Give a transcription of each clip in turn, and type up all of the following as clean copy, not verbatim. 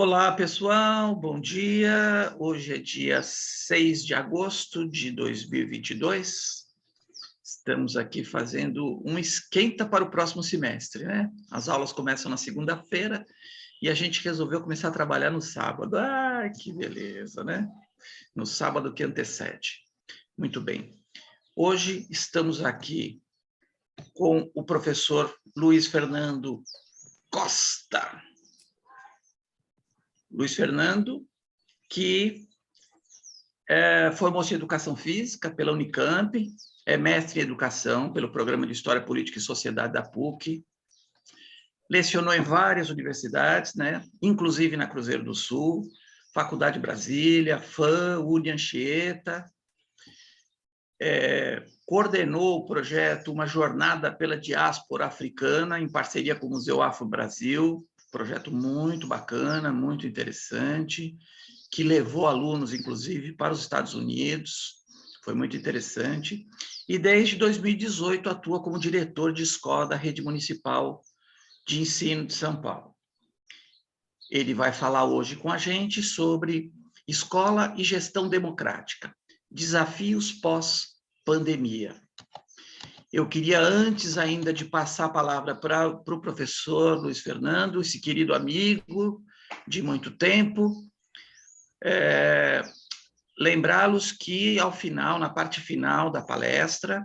Olá, pessoal, bom dia. Hoje é dia 6 de agosto de 2022. Estamos aqui fazendo um esquenta para o próximo semestre, né? As aulas começam na segunda-feira e a gente resolveu começar a trabalhar no sábado. Ah, que beleza, né? No sábado que antecede. Muito bem. Hoje estamos aqui com o professor Luiz Fernando Costa. Luiz Fernando, que formou-se em Educação Física pela Unicamp, é mestre em Educação pelo Programa de História, Política e Sociedade da PUC, lecionou em várias universidades, né? Inclusive na Cruzeiro do Sul, Faculdade de Brasília, FAM, Uni Anchieta, coordenou o projeto Uma Jornada pela Diáspora Africana, em parceria com o Museu Afro-Brasil, projeto muito bacana, muito interessante, que levou alunos, inclusive, para os Estados Unidos, foi muito interessante, e desde 2018 atua como diretor de escola da Rede Municipal de Ensino de São Paulo. Ele vai falar hoje com a gente sobre escola e gestão democrática, desafios pós-pandemia. Eu queria, antes ainda de passar a palavra para o professor Luiz Fernando, esse querido amigo de muito tempo, lembrá-los que, ao final, na parte final da palestra,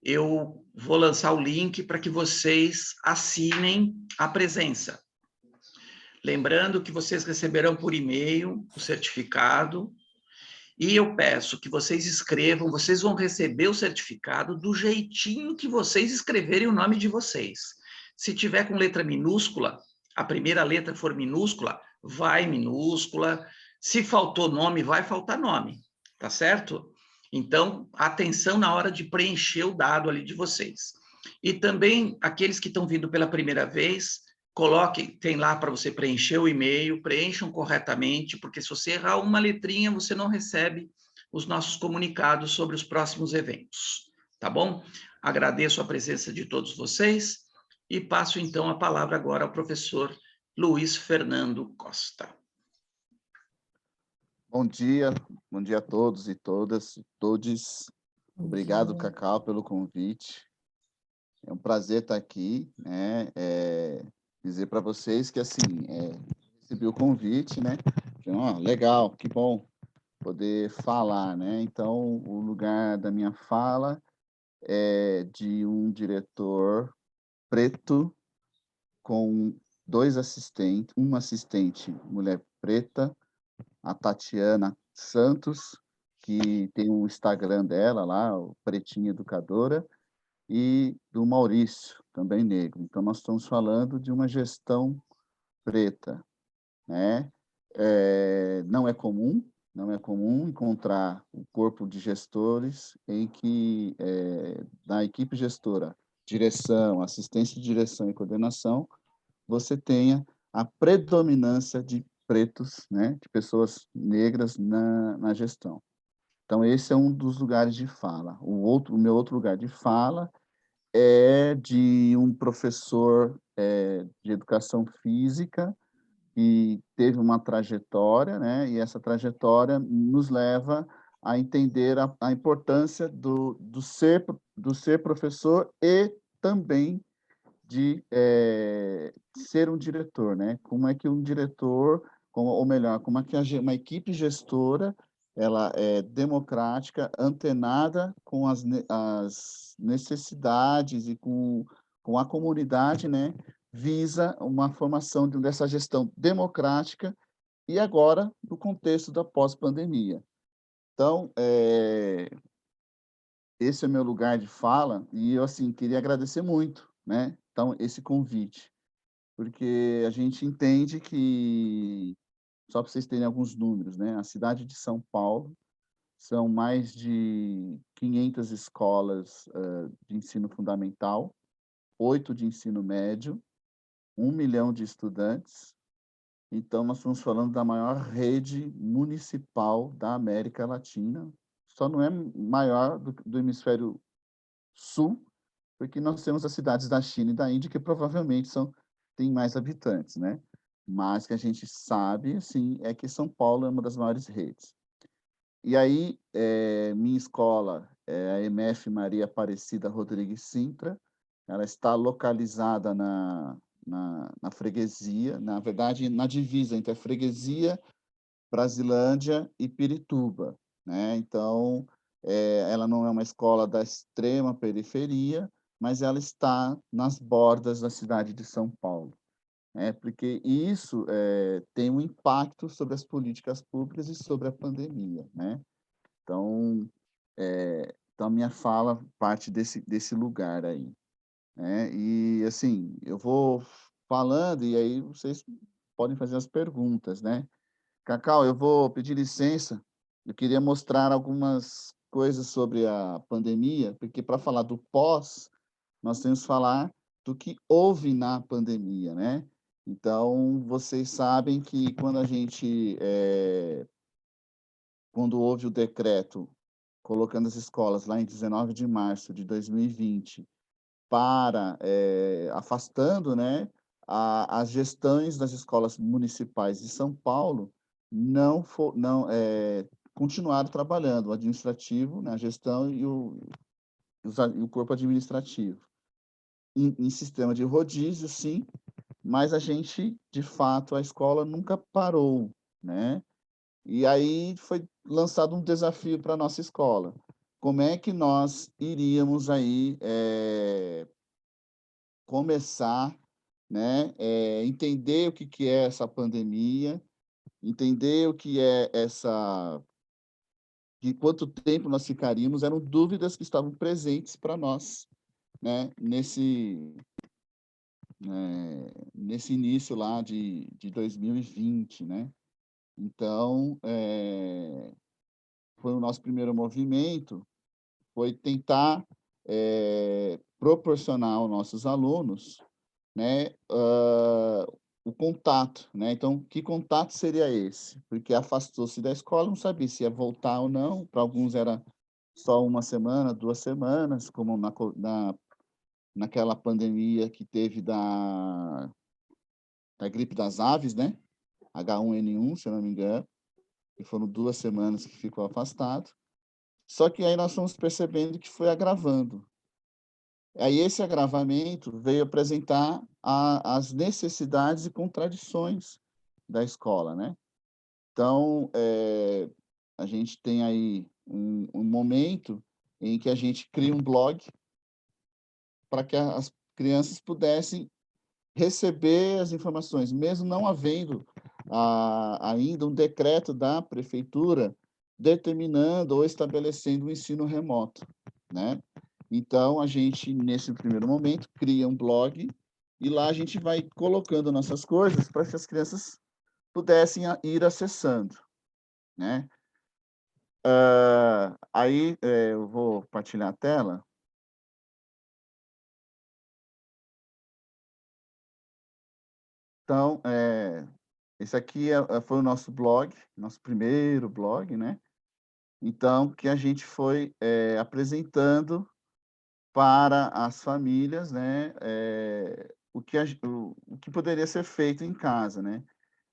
eu vou lançar o link para que vocês assinem a presença. Lembrando que vocês receberão por e-mail o certificado, e eu peço que vocês escrevam, vocês vão receber o certificado do jeitinho que vocês escreverem o nome de vocês. Se tiver com letra minúscula, a primeira letra for minúscula, vai minúscula. Se faltou nome, vai faltar nome, tá certo? Então, atenção na hora de preencher o dado ali de vocês. E também, aqueles que estão vindo pela primeira vez, coloque, tem lá para você preencher o e-mail, preencham corretamente, porque se você errar uma letrinha, você não recebe os nossos comunicados sobre os próximos eventos, tá bom? Agradeço a presença de todos vocês e passo então a palavra agora ao professor Luiz Fernando Costa. Bom dia a todos e todas, e todes. Obrigado, Cacau, pelo convite. É um prazer estar aqui, né? Dizer para vocês que, assim, recebi o convite, né? Legal, que bom poder falar, né? Então, o lugar da minha fala é de um diretor preto com dois assistentes, uma assistente mulher preta, a Tatiana Santos, que tem um Instagram dela lá, o Pretinha Educadora, e do Maurício, também negro. Então, nós estamos falando de uma gestão preta, né? Não é comum encontrar um corpo de gestores em que, na equipe gestora, direção, assistência de direção e coordenação, você tenha a predominância de pretos, né, de pessoas negras na gestão. Então, esse é um dos lugares de fala. O meu outro lugar de fala é de um professor de educação física que teve uma trajetória, né, e essa trajetória nos leva a entender a importância do ser professor e também de ser um diretor, né? Como é que um diretor, ou melhor, como é que uma equipe gestora ela é democrática, antenada com as necessidades e com a comunidade, né? Visa uma formação dessa gestão democrática e agora no contexto da pós-pandemia. Então, esse é o meu lugar de fala e eu, assim, queria agradecer muito, né? Então, esse convite, porque a gente entende que, só para vocês terem alguns números, né? A cidade de São Paulo são mais de 500 escolas de ensino fundamental, 8 de ensino médio, 1 milhão de estudantes. Então, nós estamos falando da maior rede municipal da América Latina. Só não é maior do hemisfério sul, porque nós temos as cidades da China e da Índia que provavelmente têm mais habitantes, né? mas que a gente sabe, assim, é que São Paulo é uma das maiores redes. E aí, minha escola é a EMF Maria Aparecida Rodrigues Sintra, ela está localizada na freguesia, na verdade, na divisa entre a freguesia, Brasilândia e Pirituba, né. Então, ela não é uma escola da extrema periferia, mas ela está nas bordas da cidade de São Paulo, né, porque isso, tem um impacto sobre as políticas públicas e sobre a pandemia, né. Então, então a minha fala parte desse lugar aí, né. E, assim, eu vou falando e aí vocês podem fazer as perguntas, né. Cacau, eu vou pedir licença, eu queria mostrar algumas coisas sobre a pandemia, porque para falar do pós, nós temos que falar do que houve na pandemia, né. Então, vocês sabem que quando houve o decreto colocando as escolas lá em 19 de março de 2020 para, afastando, né, as gestões das escolas municipais de São Paulo continuaram trabalhando, o administrativo, né, a gestão e o corpo administrativo. Em sistema de rodízio, sim, mas a gente, de fato, a escola nunca parou, né. E aí foi lançado um desafio para a nossa escola. Como é que nós iríamos aí, começar, né, entender o que que é essa pandemia, entender o que é essa e quanto tempo nós ficaríamos, eram dúvidas que estavam presentes para nós, né, nesse início lá de 2020, né. Então, foi o nosso primeiro movimento, foi tentar, proporcionar aos nossos alunos, né, o contato, né, então que contato seria esse? Porque afastou-se da escola, não sabia se ia voltar ou não, para alguns era só uma semana, 2 semanas, como naquela pandemia que teve da gripe das aves, né, H1N1, se eu não me engano, que foram 2 semanas que ficou afastado. Só que aí nós fomos percebendo que foi agravando. Aí esse agravamento veio apresentar as necessidades e contradições da escola, né. Então, a gente tem aí um momento em que a gente cria um blog para que as crianças pudessem receber as informações, mesmo não havendo ainda um decreto da prefeitura determinando ou estabelecendo o ensino remoto, né. Então a gente, nesse primeiro momento, cria um blog e lá a gente vai colocando nossas coisas para que as crianças pudessem ir acessando, né. Aí, eu vou partilhar a tela. Então, esse aqui foi o nosso blog, nosso primeiro blog, né. Então, que a gente foi, apresentando para as famílias, né, o que poderia ser feito em casa, né.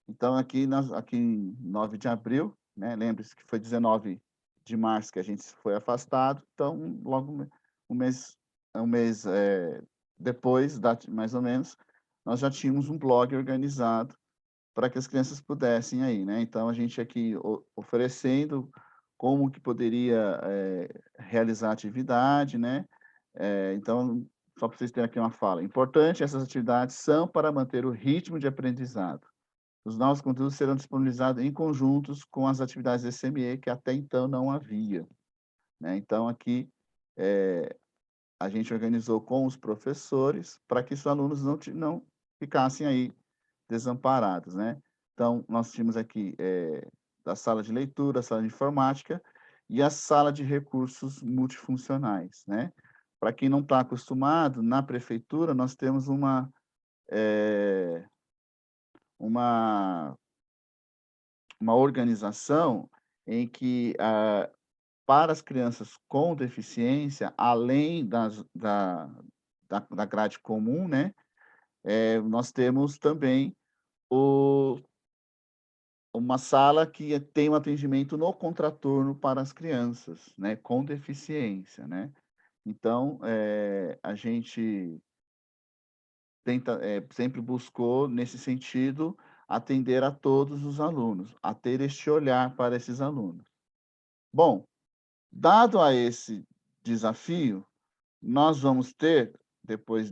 Então aqui em 9 de abril, né, lembre-se que foi 19 de março que a gente foi afastado, então logo um mês, depois, mais ou menos, nós já tínhamos um blog organizado para que as crianças pudessem aí, né. Então a gente aqui oferecendo como que poderia, realizar a atividade, né. Então, só para vocês terem aqui uma fala: "Importante, essas atividades são para manter o ritmo de aprendizado. Os novos conteúdos serão disponibilizados em conjuntos com as atividades SME que até então não havia", né. Então aqui, a gente organizou com os professores para que os alunos não ficassem aí desamparados, né. Então nós tínhamos aqui, a sala de leitura, a sala de informática e a sala de recursos multifuncionais, né. Para quem não está acostumado, na prefeitura nós temos eh, uma uma organização em que, para as crianças com deficiência, além da grade comum, né, nós temos também uma sala que tem um atendimento no contraturno para as crianças, né, com deficiência, né. Então, a gente sempre buscou, nesse sentido, atender a todos os alunos, a ter este olhar para esses alunos. Bom, dado a esse desafio, nós vamos ter, depois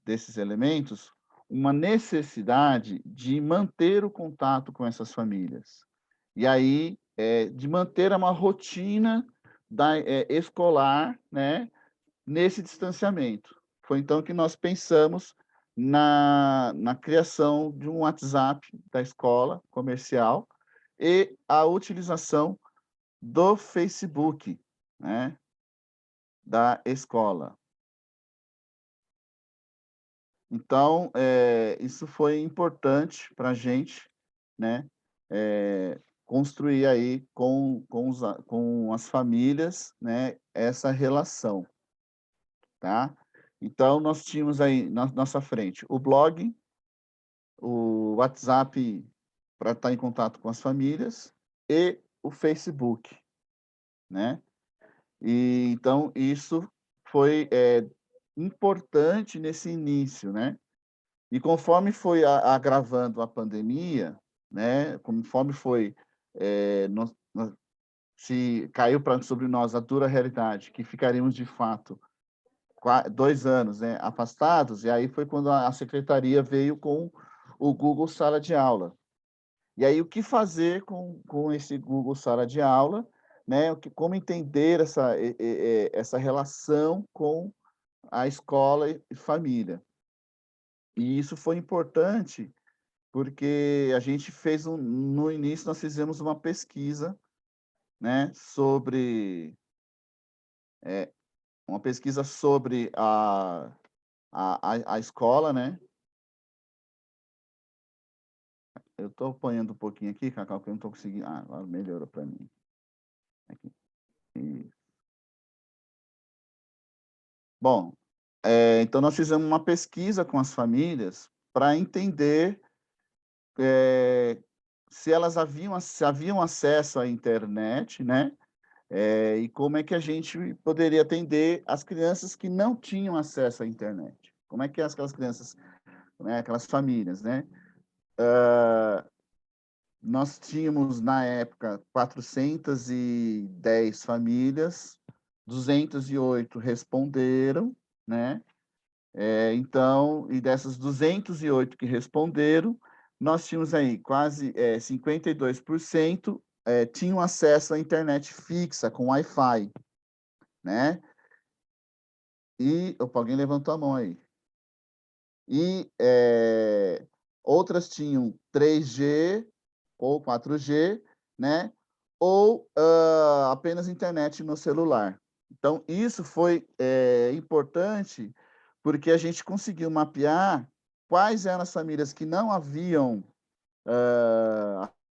desses elementos, uma necessidade de manter o contato com essas famílias. E aí, de manter uma rotina escolar, né, nesse distanciamento. Foi então que nós pensamos na criação de um WhatsApp da escola comercial e a utilização do Facebook, né, da escola. Então, isso foi importante para a gente, né, construir aí com as famílias, né, essa relação, tá. Então nós tínhamos aí na nossa frente o blog, o WhatsApp para estar em contato com as famílias e o Facebook, né. E então isso foi, importante nesse início, né. E conforme foi agravando a pandemia, né, conforme foi, nós se caiu para sobre nós a dura realidade que ficaríamos de fato 2 anos, né, afastados, e aí foi quando a secretaria veio com o Google Sala de Aula. E aí o que fazer com esse Google Sala de Aula, né, como entender essa relação com a escola e família. E isso foi importante, porque a gente fez no início nós fizemos uma pesquisa, né, sobre, uma pesquisa sobre a escola, né. Eu estou apanhando um pouquinho aqui, Cacau, que eu não estou conseguindo, agora melhorou para mim. Aqui. Isso. Bom, então nós fizemos uma pesquisa com as famílias para entender, se haviam acesso à internet, né, e como é que a gente poderia atender as crianças que não tinham acesso à internet. Como é que aquelas crianças, né, aquelas famílias, né. Nós tínhamos, na época, 410 famílias, 208 responderam, né. Então, e dessas 208 que responderam, nós tínhamos aí quase, 52%, tinham acesso à internet fixa com Wi-Fi, né. E opa, alguém levantou a mão aí. E, outras tinham 3G ou 4G, né, ou, apenas internet no celular. Então isso foi, importante, porque a gente conseguiu mapear quais eram as famílias que não haviam,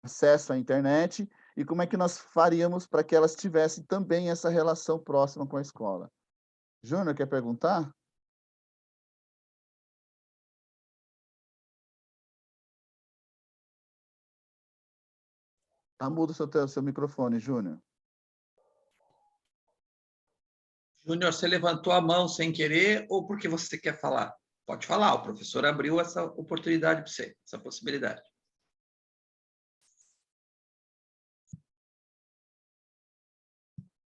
acesso à internet e como é que nós faríamos para que elas tivessem também essa relação próxima com a escola. Júnior, quer perguntar? Tá mudo seu microfone, Júnior. Júnior, você levantou a mão sem querer ou porque você quer falar? Pode falar, o professor abriu essa oportunidade para você, essa possibilidade.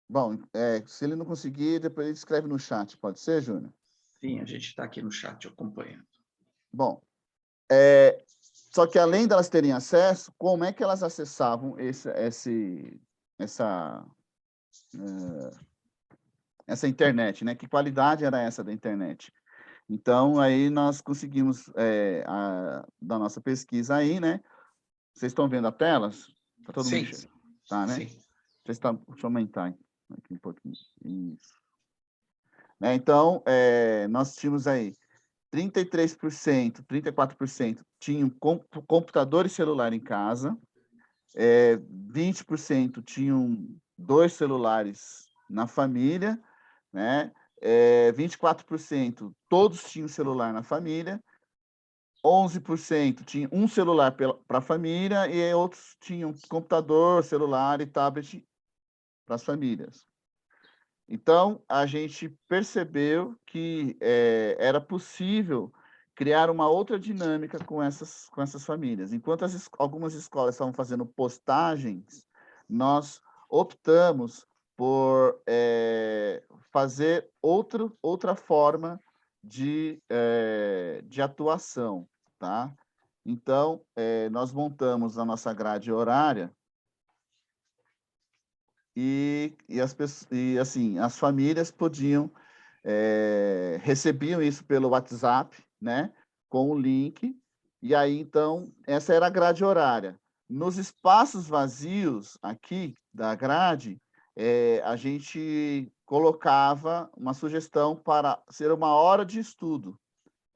Bom, se ele não conseguir, depois ele escreve no chat, pode ser, Júnior? Sim, a gente está aqui no chat acompanhando. Bom, só que além delas terem acesso, como é que elas acessavam essa internet, né? Que qualidade era essa da internet? Então, aí nós conseguimos, da nossa pesquisa aí, né? Vocês estão vendo a tela? Está todo mundo Sim, enxergando? Tá, né? sim. Deixa eu aumentar aqui um pouquinho. Isso. Né, então, nós tínhamos aí 33%, 34% tinham computador e celular em casa, 20% tinham 2 celulares na família, né, 24% todos tinham celular na família, 11% tinha um celular para a família e outros tinham computador, celular e tablet para as famílias. Então, a gente percebeu que era possível criar uma outra dinâmica com essas famílias. Enquanto algumas escolas estavam fazendo postagens, nós optamos por fazer outra forma de atuação, tá? Então, nós montamos a nossa grade horária e assim, as famílias podiam, recebiam isso pelo WhatsApp, né, com o link, e aí, então, essa era a grade horária. Nos espaços vazios aqui da grade, a gente colocava uma sugestão para ser uma hora de estudo,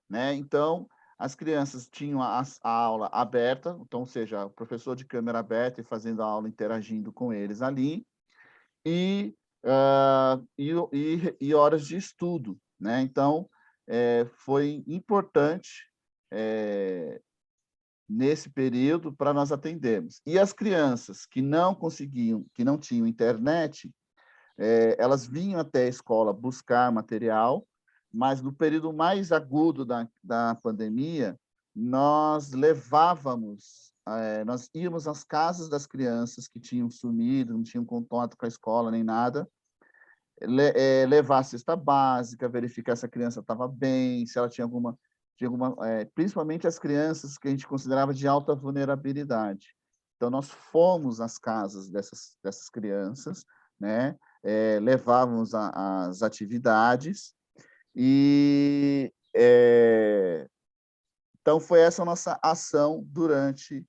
né? Então, as crianças tinham a aula aberta, então, ou seja, o professor de câmera aberta e fazendo a aula, interagindo com eles ali, e, e horas de estudo, né? Então, foi importante, nesse período para nós atendermos. E as crianças que não conseguiam, que não tinham internet, elas vinham até a escola buscar material, mas no período mais agudo da pandemia, nós levávamos, nós íamos às casas das crianças que tinham sumido, não tinham contato com a escola nem nada, levar a cesta básica, verificar se a criança estava bem, se ela tinha alguma, principalmente as crianças que a gente considerava de alta vulnerabilidade. Então, nós fomos às casas dessas crianças, né? Levávamos as atividades e então foi essa a nossa ação durante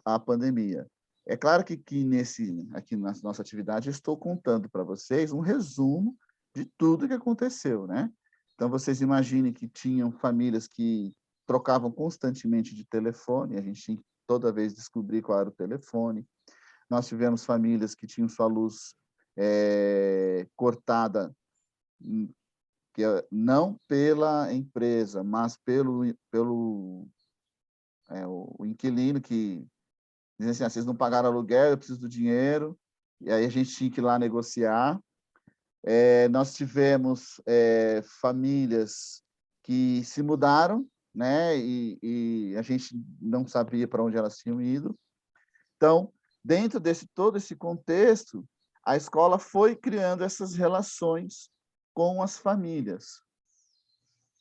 a pandemia. É claro que aqui na nossa atividade eu estou contando para vocês um resumo de tudo que aconteceu, né? Então vocês imaginem que tinham famílias que trocavam constantemente de telefone, a gente tinha que toda vez descobrir qual era o telefone. Nós tivemos famílias que tinham sua luz cortada, não pela empresa, mas pelo o inquilino, que dizia assim: vocês não pagaram aluguel, eu preciso do dinheiro, e aí a gente tinha que ir lá negociar. Nós tivemos famílias que se mudaram, né, e a gente não sabia para onde elas tinham ido. Então, dentro todo esse contexto, a escola foi criando essas relações com as famílias,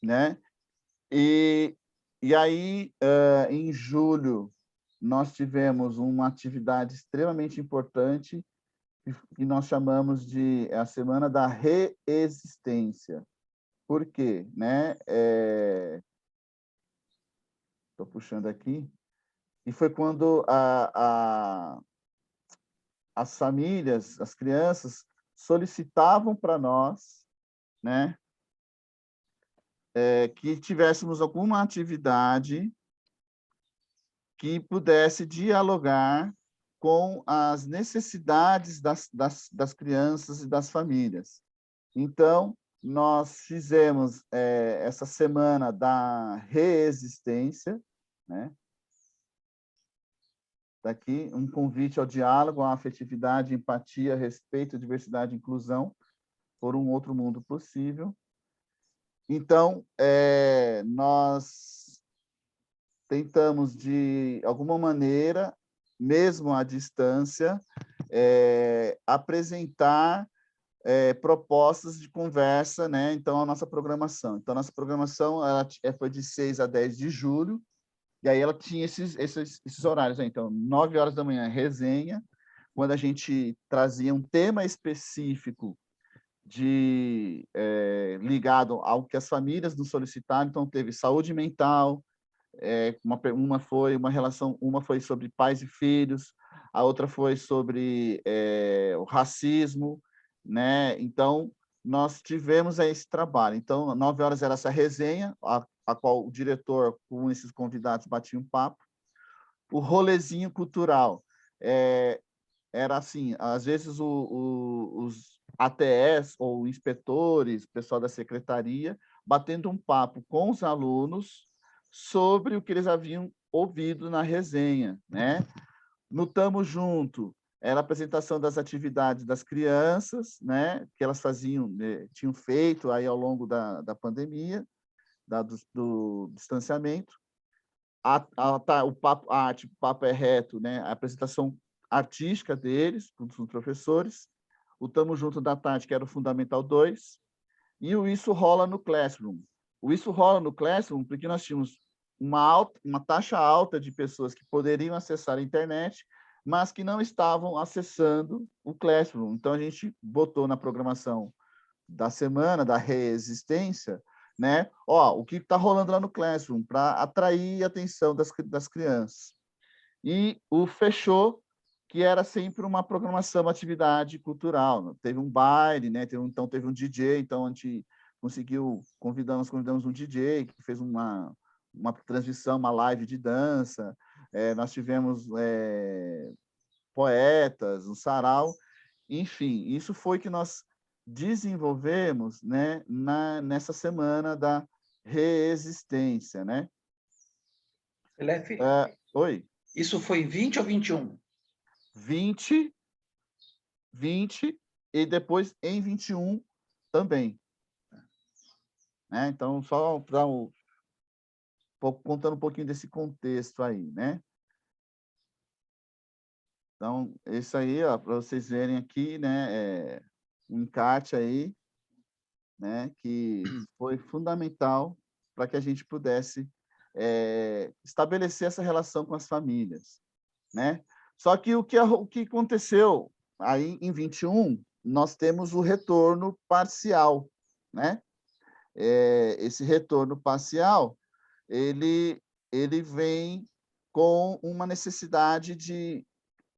né? E aí, em julho, nós tivemos uma atividade extremamente importante, que nós chamamos de a Semana da Reexistência. Por quê? Né? Estou puxando aqui. E foi quando as famílias, as crianças, solicitavam para nós, né, que tivéssemos alguma atividade que pudesse dialogar com as necessidades das crianças e das famílias. Então, nós fizemos essa semana da reexistência, né? Daqui, um convite ao diálogo, à afetividade, empatia, respeito, diversidade e inclusão, por um outro mundo possível. Então, nós tentamos, de alguma maneira, mesmo à distância, apresentar propostas de conversa, né? Então, a nossa programação. Então, a nossa programação foi de 6 a 10 de julho, e aí ela tinha esses horários. Né? Então, 9 horas da manhã, resenha, quando a gente trazia um tema específico ligado ao que as famílias nos solicitaram. Então, teve saúde mental, uma foi sobre pais e filhos, a outra foi sobre o racismo, né? Então, nós tivemos esse trabalho. Então, 9 horas era essa resenha, a qual o diretor, com esses convidados, batia um papo. O rolezinho cultural era assim, às vezes os ATS ou inspetores, pessoal da secretaria, batendo um papo com os alunos sobre o que eles haviam ouvido na resenha, né? No Tamo Junto, era a apresentação das atividades das crianças, né? Que elas faziam, tinham feito aí ao longo da pandemia, do distanciamento. O papo, a arte Papo é Reto, né? A apresentação artística deles, com os professores. O Tamo Junto da tarde, que era o Fundamental 2, e o Isso Rola no Classroom. O Isso Rola no Classroom, porque nós tínhamos uma taxa alta de pessoas que poderiam acessar a internet, mas que não estavam acessando o Classroom. Então, a gente botou na programação da semana, da reexistência, né? Ó, o que está rolando lá no Classroom, para atrair a atenção das crianças. E o Fechou, que era sempre uma programação, uma atividade cultural. Teve um baile, né? Então teve um DJ, então a gente conseguiu, convidamos um DJ que fez uma transmissão, uma live de dança. Nós tivemos poetas, um sarau, enfim, isso foi que nós desenvolvemos, né, nessa semana da reexistência, né? Celeste, Oi. isso foi 20 ou 21? 20 e depois em 21 também. Né? Então, só para contando um pouquinho desse contexto aí, né? Então, isso aí, para vocês verem aqui, né, um encarte aí, né, que foi fundamental para que a gente pudesse estabelecer essa relação com as famílias, né? Só que o que aconteceu aí em 21, nós temos o retorno parcial, né? Esse retorno parcial, ele vem com uma necessidade de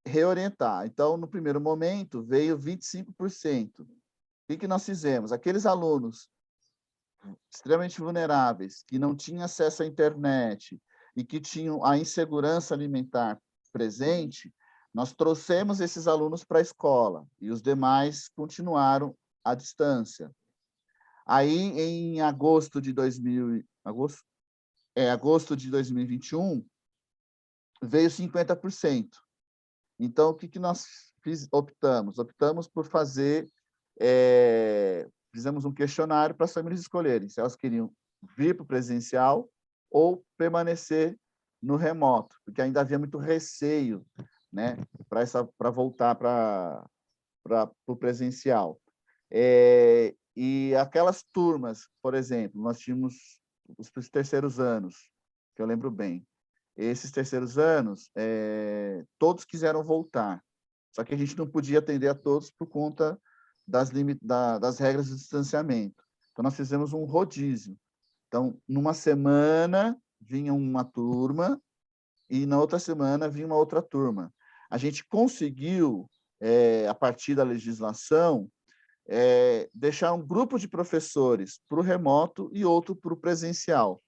reorientar. Então, no primeiro momento, veio 25%. O que nós fizemos? Aqueles alunos extremamente vulneráveis, que não tinham acesso à internet e que tinham a insegurança alimentar presente, nós trouxemos esses alunos para a escola e os demais continuaram à distância. Aí, em agosto de 2021, veio 50%. Então, o que nós optamos? Optamos por fazer, fizemos um questionário para as famílias escolherem se elas queriam vir para o presencial ou permanecer no remoto, porque ainda havia muito receio, né, para voltar para o presencial. E aquelas turmas, por exemplo, nós tínhamos os terceiros anos, que eu lembro bem. Esses terceiros anos, todos quiseram voltar, só que a gente não podia atender a todos por conta das regras de distanciamento. Então, nós fizemos um rodízio. Então, numa semana, vinha uma turma e na outra semana vinha uma outra turma. A gente conseguiu, a partir da legislação, deixar um grupo de professores para o remoto e outro para o presencial.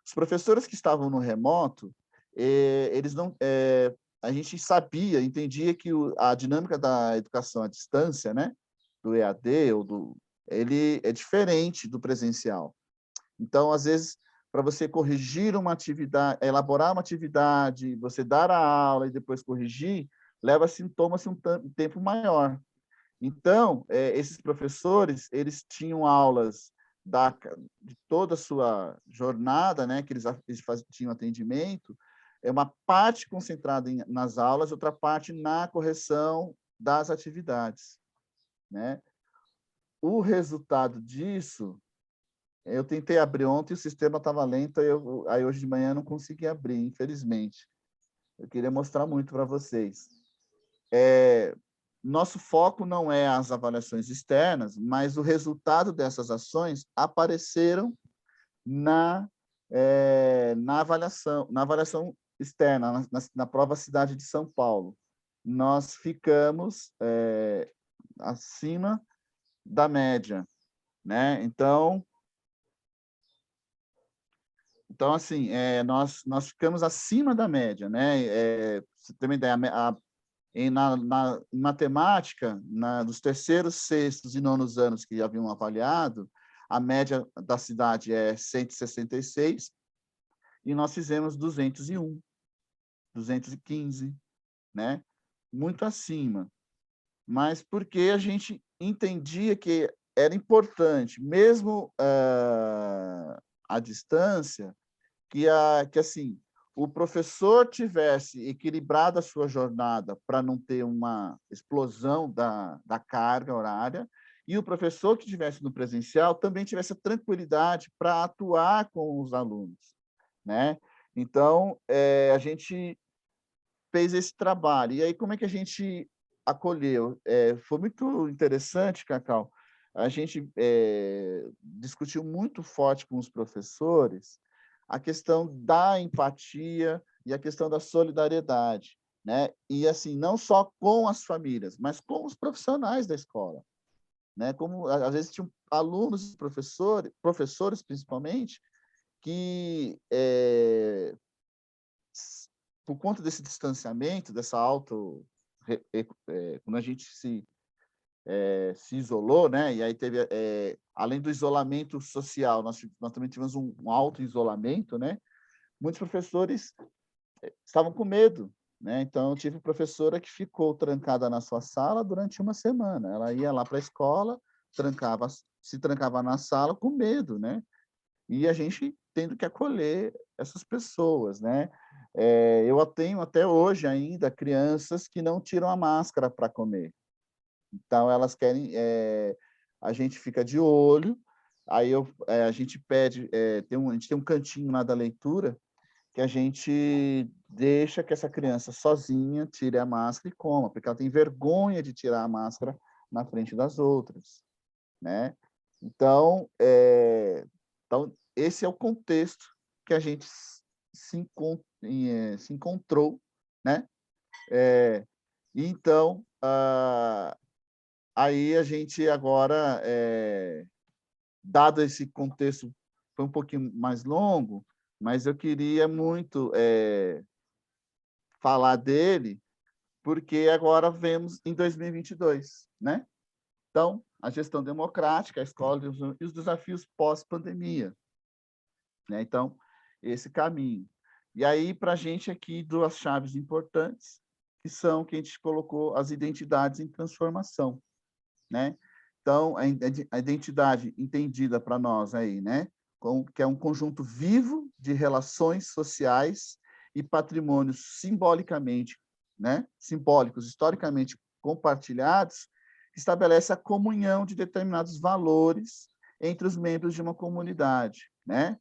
Os professores que estavam no remoto, eles não, a gente sabia, entendia que a dinâmica da educação à distância, né, do EAD ele é diferente do presencial. Então, às vezes, para você corrigir uma atividade, elaborar uma atividade, você dar a aula e depois corrigir, toma-se um tempo maior. Então, esses professores, eles tinham aulas de toda a sua jornada, né, que eles tinham atendimento, uma parte concentrada nas aulas, outra parte na correção das atividades, né? O resultado disso, eu tentei abrir ontem, o sistema estava lento, aí hoje de manhã eu não consegui abrir, infelizmente. Eu queria mostrar muito para vocês. Nosso foco não é as avaliações externas, mas o resultado dessas ações apareceram na avaliação externa, na prova Cidade de São Paulo. Nós ficamos acima da média, né? Então assim, nós ficamos acima da média, né? Você tem uma ideia, em matemática, dos terceiros, sextos e nonos anos que haviam avaliado, a média da cidade é 166, e nós fizemos 201, 215, né? Muito acima. Mas porque a gente entendia que era importante, mesmo à distância, que assim, o professor tivesse equilibrado a sua jornada para não ter uma explosão da carga horária, e o professor que estivesse no presencial também tivesse a tranquilidade para atuar com os alunos, né? Então, a gente fez esse trabalho. E aí, como é que a gente acolheu? Foi muito interessante, Cacau. A gente discutiu muito forte com os professores a questão da empatia e a questão da solidariedade, né? E assim, não só com as famílias, mas com os profissionais da escola, né? Como às vezes tinham alunos, professores principalmente, que por conta desse distanciamento, dessa quando a gente se isolou, né? E aí teve, além do isolamento social, nós também tivemos um alto isolamento, né? Muitos professores estavam com medo, né? Então, eu tive professora que ficou trancada na sua sala durante uma semana. Ela ia lá para a escola, se trancava na sala com medo, né? E a gente tendo que acolher essas pessoas, né? Eu tenho até hoje ainda crianças que não tiram a máscara para comer. Então, elas querem... a gente fica de olho, aí a gente pede... a gente tem um cantinho lá da leitura que a gente deixa que essa criança sozinha tire a máscara e coma, porque ela tem vergonha de tirar a máscara na frente das outras, né? Então, esse é o contexto que a gente se encontrou, né? Então, aí a gente agora, dado esse contexto, foi um pouquinho mais longo, mas eu queria muito falar dele, porque agora vemos em 2022, né? Então, a gestão democrática, a escola e os desafios pós-pandemia, né? Então, esse caminho. E aí, para a gente aqui, duas chaves importantes, que são que a gente colocou as identidades em transformação, né? Então, a identidade entendida para nós aí, né? Que é um conjunto vivo de relações sociais e patrimônios simbolicamente, né? Simbólicos, historicamente compartilhados, que estabelece a comunhão de determinados valores entre os membros de uma comunidade, né?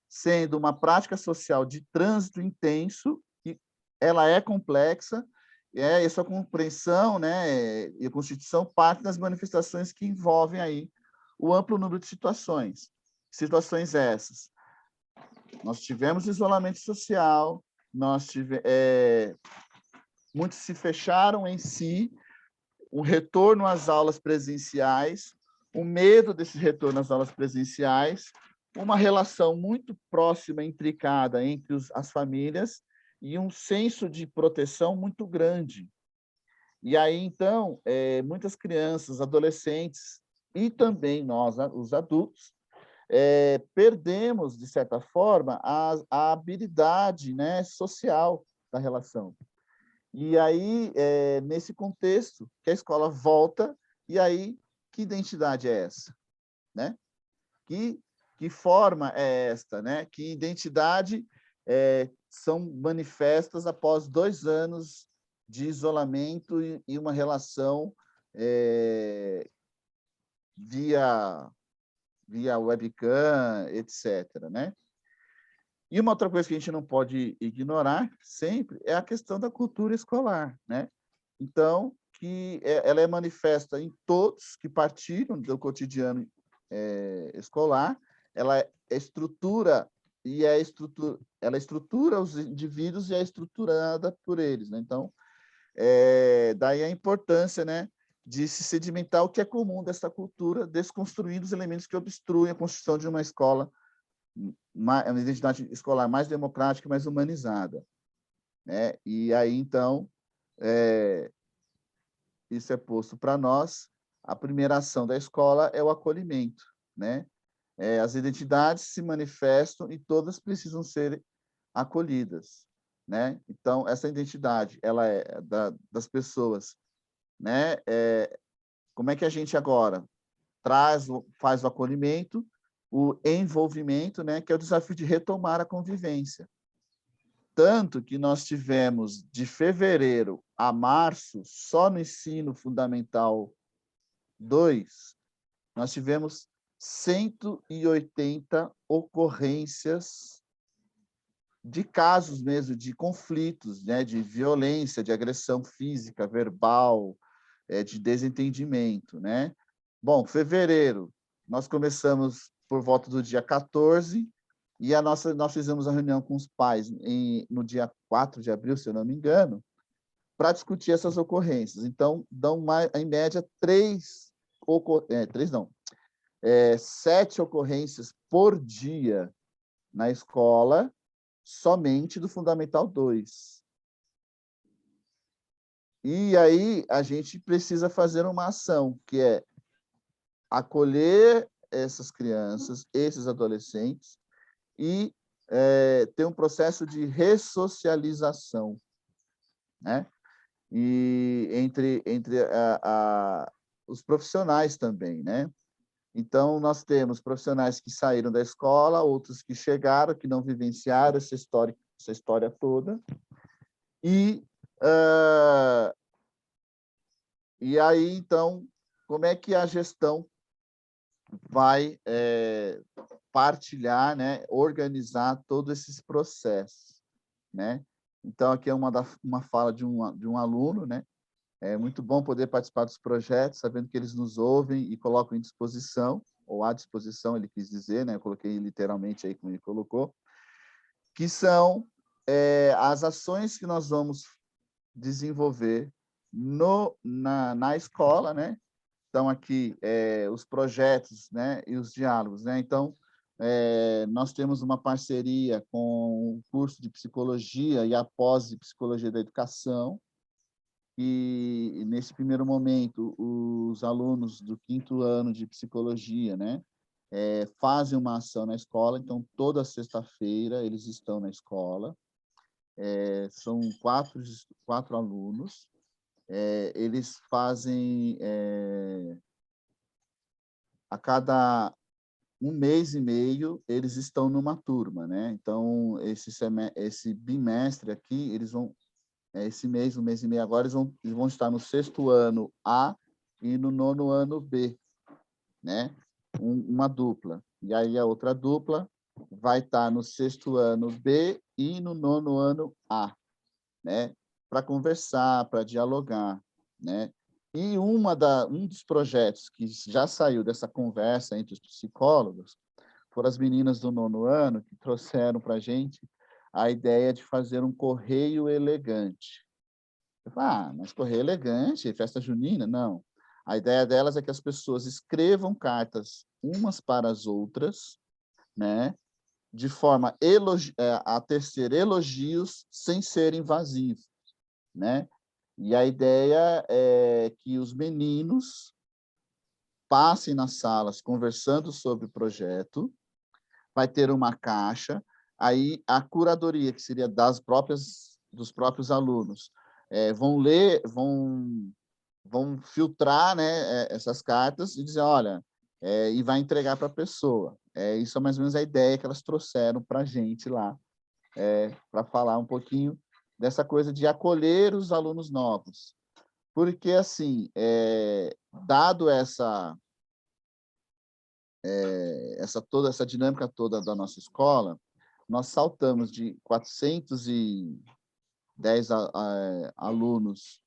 Sendo uma prática social de trânsito intenso, e ela é complexa, e sua compreensão, né, e a Constituição parte das manifestações que envolvem aí o amplo número de situações. Situações essas. Nós tivemos isolamento social, muitos se fecharam em si, o retorno às aulas presenciais, o medo desse retorno às aulas presenciais, uma relação muito próxima, intricada entre as famílias e um senso de proteção muito grande. E aí, então, muitas crianças, adolescentes e também nós, os adultos, perdemos, de certa forma, a habilidade, né, social da relação. E aí, nesse contexto, que a escola volta, e aí, que identidade é essa? Né? Que forma é esta? Né? Que identidade são manifestas após 2 anos de isolamento e uma relação via webcam, etc. Né? E uma outra coisa que a gente não pode ignorar sempre é a questão da cultura escolar, né? Então, que ela é manifesta em todos que partilham do cotidiano escolar, ela estrutura ela estrutura os indivíduos e é estruturada por eles, né? Então, daí a importância, né, de se sedimentar o que é comum dessa cultura, desconstruindo os elementos que obstruem a construção de uma escola, uma identidade escolar mais democrática e mais humanizada, né? E aí, então, isso é posto para nós, a primeira ação da escola é o acolhimento, né? As identidades se manifestam e todas precisam ser acolhidas, né? Então, essa identidade, ela é das pessoas, né? Como é que a gente agora faz o acolhimento, o envolvimento, né? Que é o desafio de retomar a convivência. Tanto que nós tivemos, de fevereiro a março, só no ensino fundamental 2, nós tivemos 180 ocorrências de casos mesmo, de conflitos, né, de violência, de agressão física, verbal, de desentendimento, né? Bom, fevereiro, nós começamos por volta do dia 14, e nós fizemos a reunião com os pais no dia 4 de abril, se eu não me engano, para discutir essas ocorrências. Então, dão em média 7 ocorrências por dia na escola, somente do Fundamental 2. E aí a gente precisa fazer uma ação, que é acolher essas crianças, esses adolescentes, e ter um processo de ressocialização, né? E entre os profissionais também, né? Então, nós temos profissionais que saíram da escola, outros que chegaram, que não vivenciaram essa história toda. E aí, então, como é que a gestão vai partilhar, né, organizar todos esses processos, né? Então, aqui é uma fala de um aluno, né? É muito bom poder participar dos projetos, sabendo que eles nos ouvem e colocam em disposição, ou à disposição, ele quis dizer, né? Eu coloquei literalmente aí como ele colocou, que são as ações que nós vamos desenvolver na escola, né? Então, aqui, os projetos, né, e os diálogos, né? Então, nós temos uma parceria com o curso de Psicologia e a pós de Psicologia da Educação, e, nesse primeiro momento, os alunos do 5º ano de Psicologia, né, fazem uma ação na escola. Então, toda sexta-feira, eles estão na escola. São 4 alunos. Eles fazem a cada 1 mês e meio, eles estão numa turma, né? Então, esse bimestre aqui, eles vão, esse mês, 1 mês e meio agora, eles vão estar no 6º ano A e no 9º ano B, né? Uma dupla. E aí a outra dupla vai estar no 6º ano B e no 9º ano A, né? Para conversar, para dialogar, né? E um dos projetos que já saiu dessa conversa entre os psicólogos foram as meninas do 9º ano que trouxeram para a gente a ideia de fazer um correio elegante. Eu falei, mas correio elegante, festa junina? Não. A ideia delas é que as pessoas escrevam cartas umas para as outras, né? De forma a tecer elogios sem serem vazios, né? E a ideia é que os meninos passem nas salas conversando sobre o projeto, vai ter uma caixa, aí a curadoria, que seria dos próprios alunos, vão ler, vão filtrar, né, essas cartas e dizer, olha, e vai entregar para a pessoa. Isso é mais ou menos a ideia que elas trouxeram para a gente lá, para falar um pouquinho dessa coisa de acolher os alunos novos. Porque, assim, dado toda essa dinâmica toda da nossa escola, nós saltamos de 410 alunos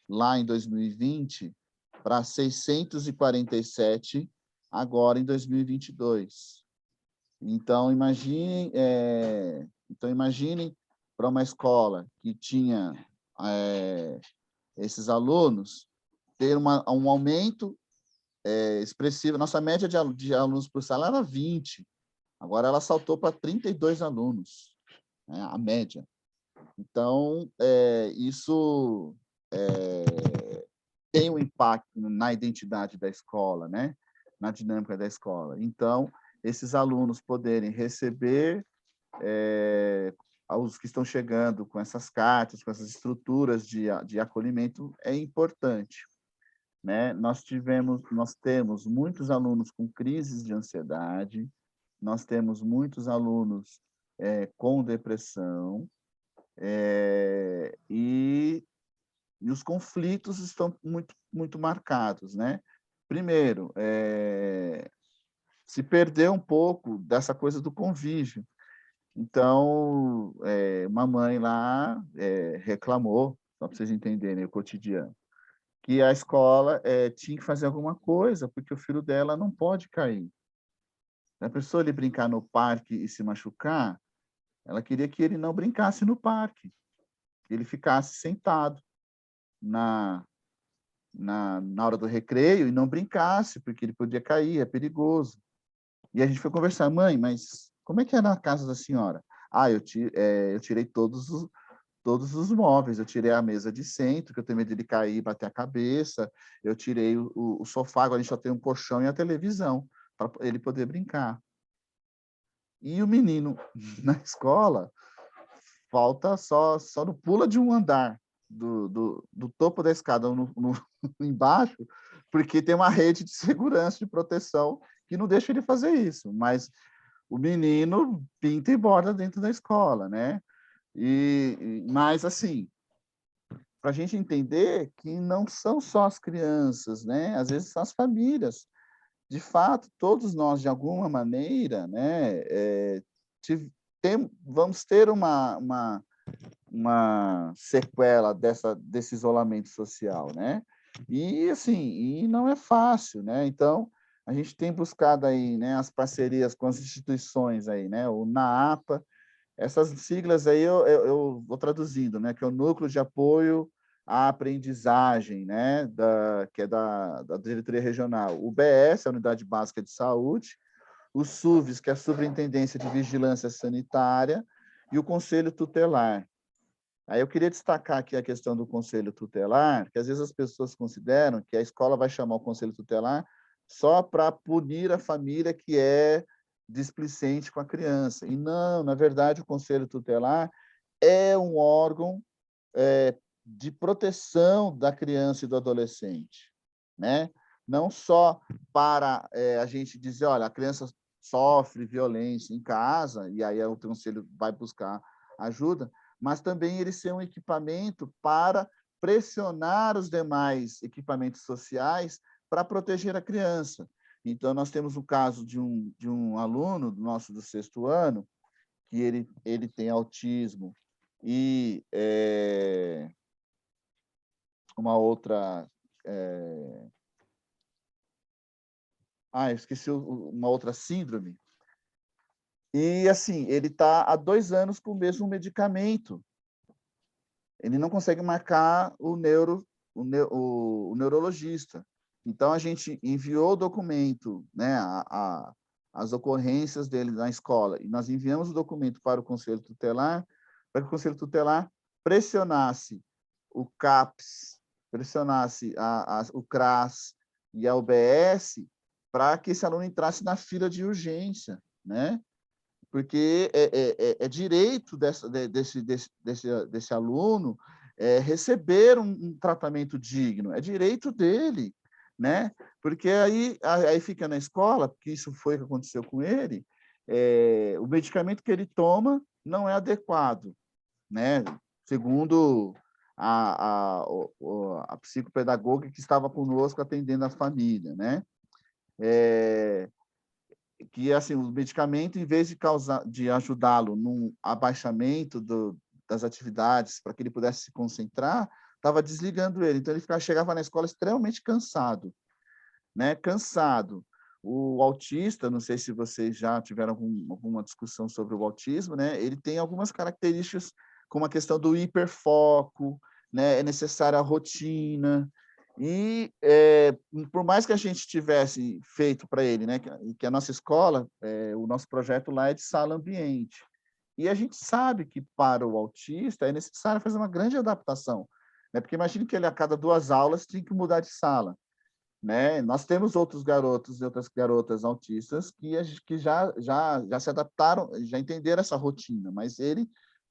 lá em 2020 para 647 agora em 2022. Então, imaginem para uma escola que tinha esses alunos, ter um aumento expressivo. Nossa média de alunos por sala era 20, agora ela saltou para 32 alunos, né, a média. Então, isso tem um impacto na identidade da escola, né, na dinâmica da escola. Então, esses alunos poderem receber aos que estão chegando com essas cartas, com essas estruturas de acolhimento, é importante, né? Nós temos muitos alunos com crises de ansiedade, nós temos muitos alunos com depressão, e os conflitos estão muito marcados, né? Primeiro, se perdeu um pouco dessa coisa do convívio. Então, uma mãe lá reclamou, só para vocês entenderem o cotidiano, que a escola tinha que fazer alguma coisa, porque o filho dela não pode cair. A pessoa ele brincar no parque e se machucar, ela queria que ele não brincasse no parque, que ele ficasse sentado na hora do recreio e não brincasse, porque ele podia cair, é perigoso. E a gente foi conversar, mãe, mas como é que é na casa da senhora? Ah, eu tirei todos os móveis, eu tirei a mesa de centro, que eu tenho medo de ele cair e bater a cabeça, eu tirei o sofá, agora a gente só tem um colchão e a televisão, para ele poder brincar. E o menino na escola falta só no pula de um andar do topo da escada embaixo, porque tem uma rede de segurança, de proteção, que não deixa ele fazer isso. Mas o menino pinta e borda dentro da escola, né? Mas, assim, para a gente entender que não são só as crianças, né? Às vezes são as famílias. De fato, todos nós, de alguma maneira, né, vamos ter uma sequela desse isolamento social, né? E, assim, e não é fácil, né? Então, a gente tem buscado aí, né, as parcerias com as instituições aí, né? O NAAPA, essas siglas aí eu vou traduzindo, né? Que é o Núcleo de Apoio à Aprendizagem, né? Que é da Diretoria Regional. O BS, a Unidade Básica de Saúde, o SUVES, que é a Superintendência de Vigilância Sanitária, e o Conselho Tutelar. Aí eu queria destacar aqui a questão do Conselho Tutelar, que às vezes as pessoas consideram que a escola vai chamar o Conselho Tutelar só para punir a família que é displicente com a criança. E não, na verdade, o Conselho Tutelar é um órgão de proteção da criança e do adolescente, né? Não só para a gente dizer, olha, a criança sofre violência em casa, e aí o Conselho vai buscar ajuda, mas também ele ser um equipamento para pressionar os demais equipamentos sociais para proteger a criança. Então, nós temos o caso de um aluno nosso do 6º ano, que ele tem autismo e uma outra... eu esqueci uma outra síndrome. E, assim, ele está há 2 anos com o mesmo medicamento. Ele não consegue marcar o neurologista. Então, a gente enviou o documento, né, as ocorrências dele na escola, e nós enviamos o documento para o Conselho Tutelar, para que o Conselho Tutelar pressionasse o CAPS, pressionasse o CRAS e a UBS para que esse aluno entrasse na fila de urgência, né? Porque é direito desse aluno receber um tratamento digno, é direito dele, né? Porque aí fica na escola, porque isso foi o que aconteceu com ele, o medicamento que ele toma não é adequado, né? Segundo a psicopedagoga que estava conosco atendendo a família, né? Que assim o medicamento, em vez de ajudá-lo no abaixamento das atividades para que ele pudesse se concentrar, estava desligando ele. Então ele chegava na escola extremamente cansado, né? Cansado. O autista, não sei se vocês já tiveram alguma discussão sobre o autismo, né? Ele tem algumas características, como a questão do hiperfoco, né? É necessária a rotina. E por mais que a gente tivesse feito para ele, né, que a nossa escola, o nosso projeto lá é de sala ambiente. E a gente sabe que para o autista é necessário fazer uma grande adaptação, né? Porque imagine que ele a cada 2 aulas tem que mudar de sala, né? Nós temos outros garotos e outras garotas autistas que já se adaptaram, já entenderam essa rotina, mas ele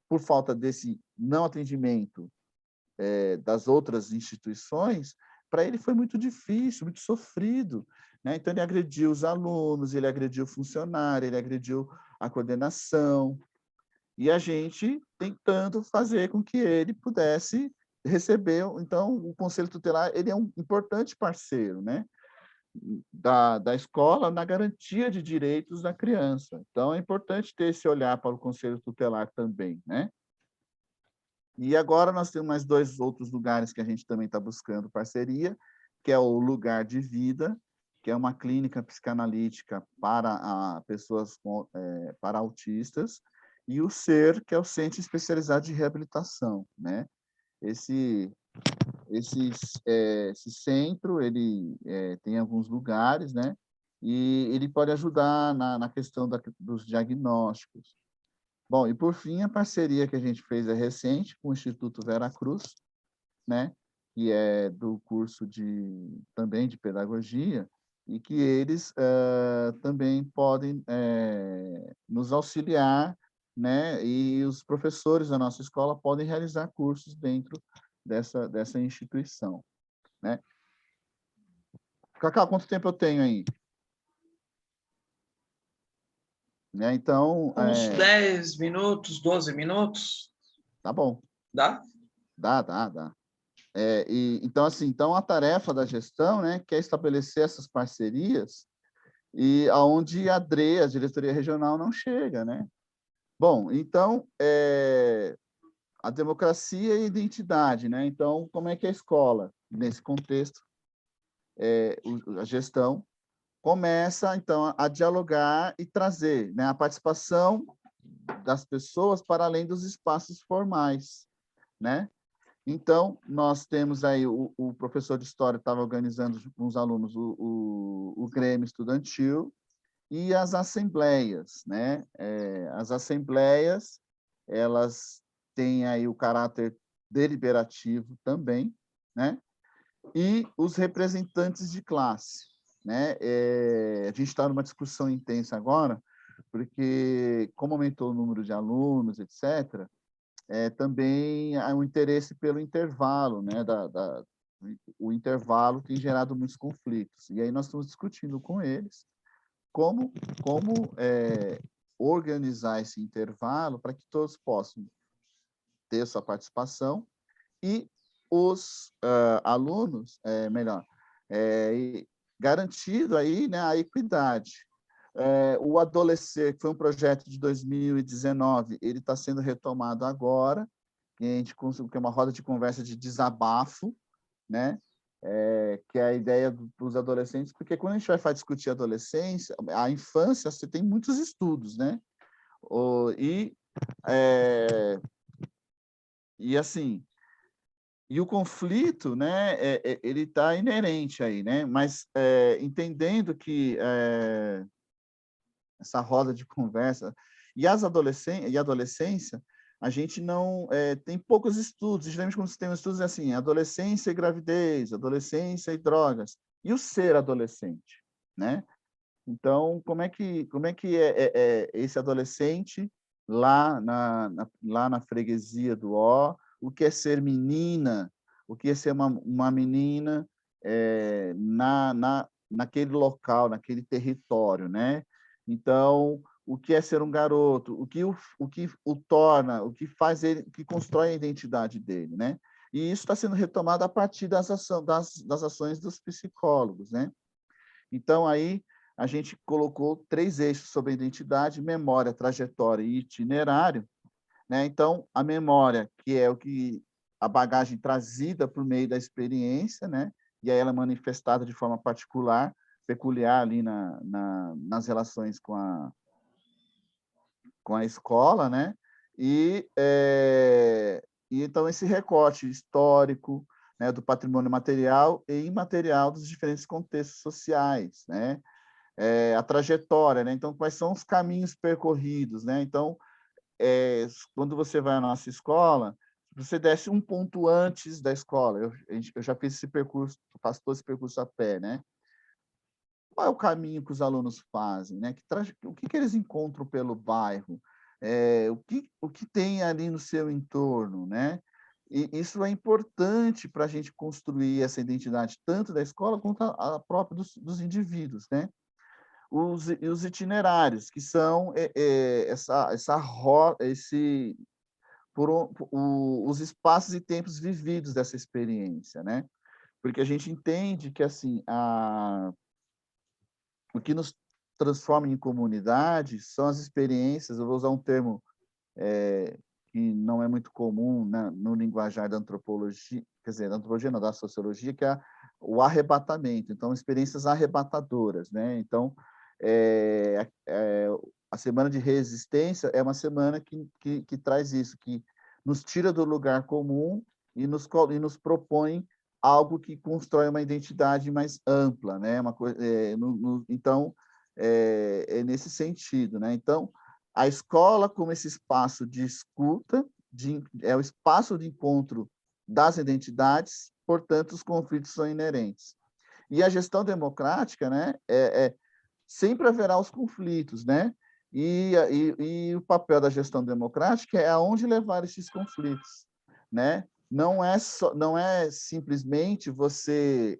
por falta desse não atendimento das outras instituições, para ele foi muito difícil, muito sofrido, né? Então, ele agrediu os alunos, ele agrediu o funcionário, ele agrediu a coordenação, e a gente tentando fazer com que ele pudesse receber. Então, o Conselho Tutelar ele é um importante parceiro, né? Da escola na garantia de direitos da criança. Então, é importante ter esse olhar para o Conselho Tutelar também, né? E agora nós temos mais 2 outros lugares que a gente também está buscando parceria, que é o Lugar de Vida, que é uma clínica psicanalítica para pessoas para autistas, e o SER, que é o Centro Especializado de Reabilitação, né? Esse, esse centro, ele tem alguns lugares, né? E ele pode ajudar na questão dos diagnósticos. Bom, e por fim, a parceria que a gente fez é recente com o Instituto Vera Cruz, né? Que é do curso também de pedagogia, e que eles também podem nos auxiliar, né? E os professores da nossa escola podem realizar cursos dentro dessa instituição, né? Cacau, quanto tempo eu tenho aí? Né? Então, Uns 10 minutos, 12 minutos. tá bom. Dá? Dá. Então, assim, então a tarefa da gestão, né, que é estabelecer essas parcerias e aonde a DRE, a diretoria regional, não chega, né? Bom, então a democracia e a identidade, né? Então, como é que a escola, nesse contexto, a gestão começa então a dialogar e trazer, né, a participação das pessoas para além dos espaços formais, né? Então, nós temos aí, o professor de História estava organizando com os alunos o Grêmio Estudantil e as assembleias, né? As assembleias, elas têm aí o caráter deliberativo também, né? E os representantes de classe, né? A gente está numa discussão intensa agora, porque como aumentou o número de alunos, etc., também há um interesse pelo intervalo, né? O intervalo tem gerado muitos conflitos. E aí nós estamos discutindo com eles como organizar esse intervalo para que todos possam ter sua participação e os alunos, melhor, garantido aí, né, a equidade. O Adolescer, que foi um projeto de 2019, ele está sendo retomado agora, e a gente conseguiu, que é uma roda de conversa de desabafo, né? Que é a ideia dos adolescentes, porque quando a gente vai discutir adolescência, a infância, você tem muitos estudos, né? E assim, e o conflito, né, ele está inerente aí, né? Mas entendendo que essa roda de conversa e a adolescência, a gente não tem poucos estudos. Geralmente, quando você tem estudos, é assim: adolescência e gravidez, adolescência e drogas, e o ser adolescente, né? Então, como é que é esse adolescente lá na freguesia do Ó? O que é ser menina? O que é ser uma menina naquele local, naquele território, né? Então, o que é ser um garoto? O que o torna? O que faz ele? O que constrói a identidade dele, né? E isso está sendo retomado a partir das ações dos psicólogos, né? Então, aí, a gente colocou 3 eixos sobre a identidade: memória, trajetória e itinerário, né? Então, a memória, que é a bagagem trazida por meio da experiência, né? E aí ela é manifestada de forma peculiar ali nas relações com a escola, né? E então esse recorte histórico, né, do patrimônio material e imaterial dos diferentes contextos sociais, né? A trajetória, né? Então, quais são os caminhos percorridos, né? Então, quando você vai à nossa escola, você desce um ponto antes da escola. Eu já fiz esse percurso, faço todo esse percurso a pé, né? Qual é o caminho que os alunos fazem, né? O que eles encontram pelo bairro? o que tem ali no seu entorno, né? E isso é importante para a gente construir essa identidade, tanto da escola quanto a própria dos indivíduos, né? Os itinerários, que são os espaços e tempos vividos dessa experiência, né? Porque a gente entende que assim o que nos transforma em comunidade são as experiências. Eu vou usar um termo que não é muito comum, né, no linguajar da antropologia, quer dizer, da antropologia não, da sociologia, que é o arrebatamento. Então, experiências arrebatadoras, né? Então, a semana de resistência é uma semana que traz isso, que nos tira do lugar comum e nos propõe algo que constrói uma identidade mais ampla, né? Uma coisa, então, é nesse sentido, né? Então, a escola como esse espaço de escuta, é o espaço de encontro das identidades, portanto, os conflitos são inerentes. E a gestão democrática, né, sempre haverá os conflitos, né? E o papel da gestão democrática é aonde levar esses conflitos, né? Não é simplesmente você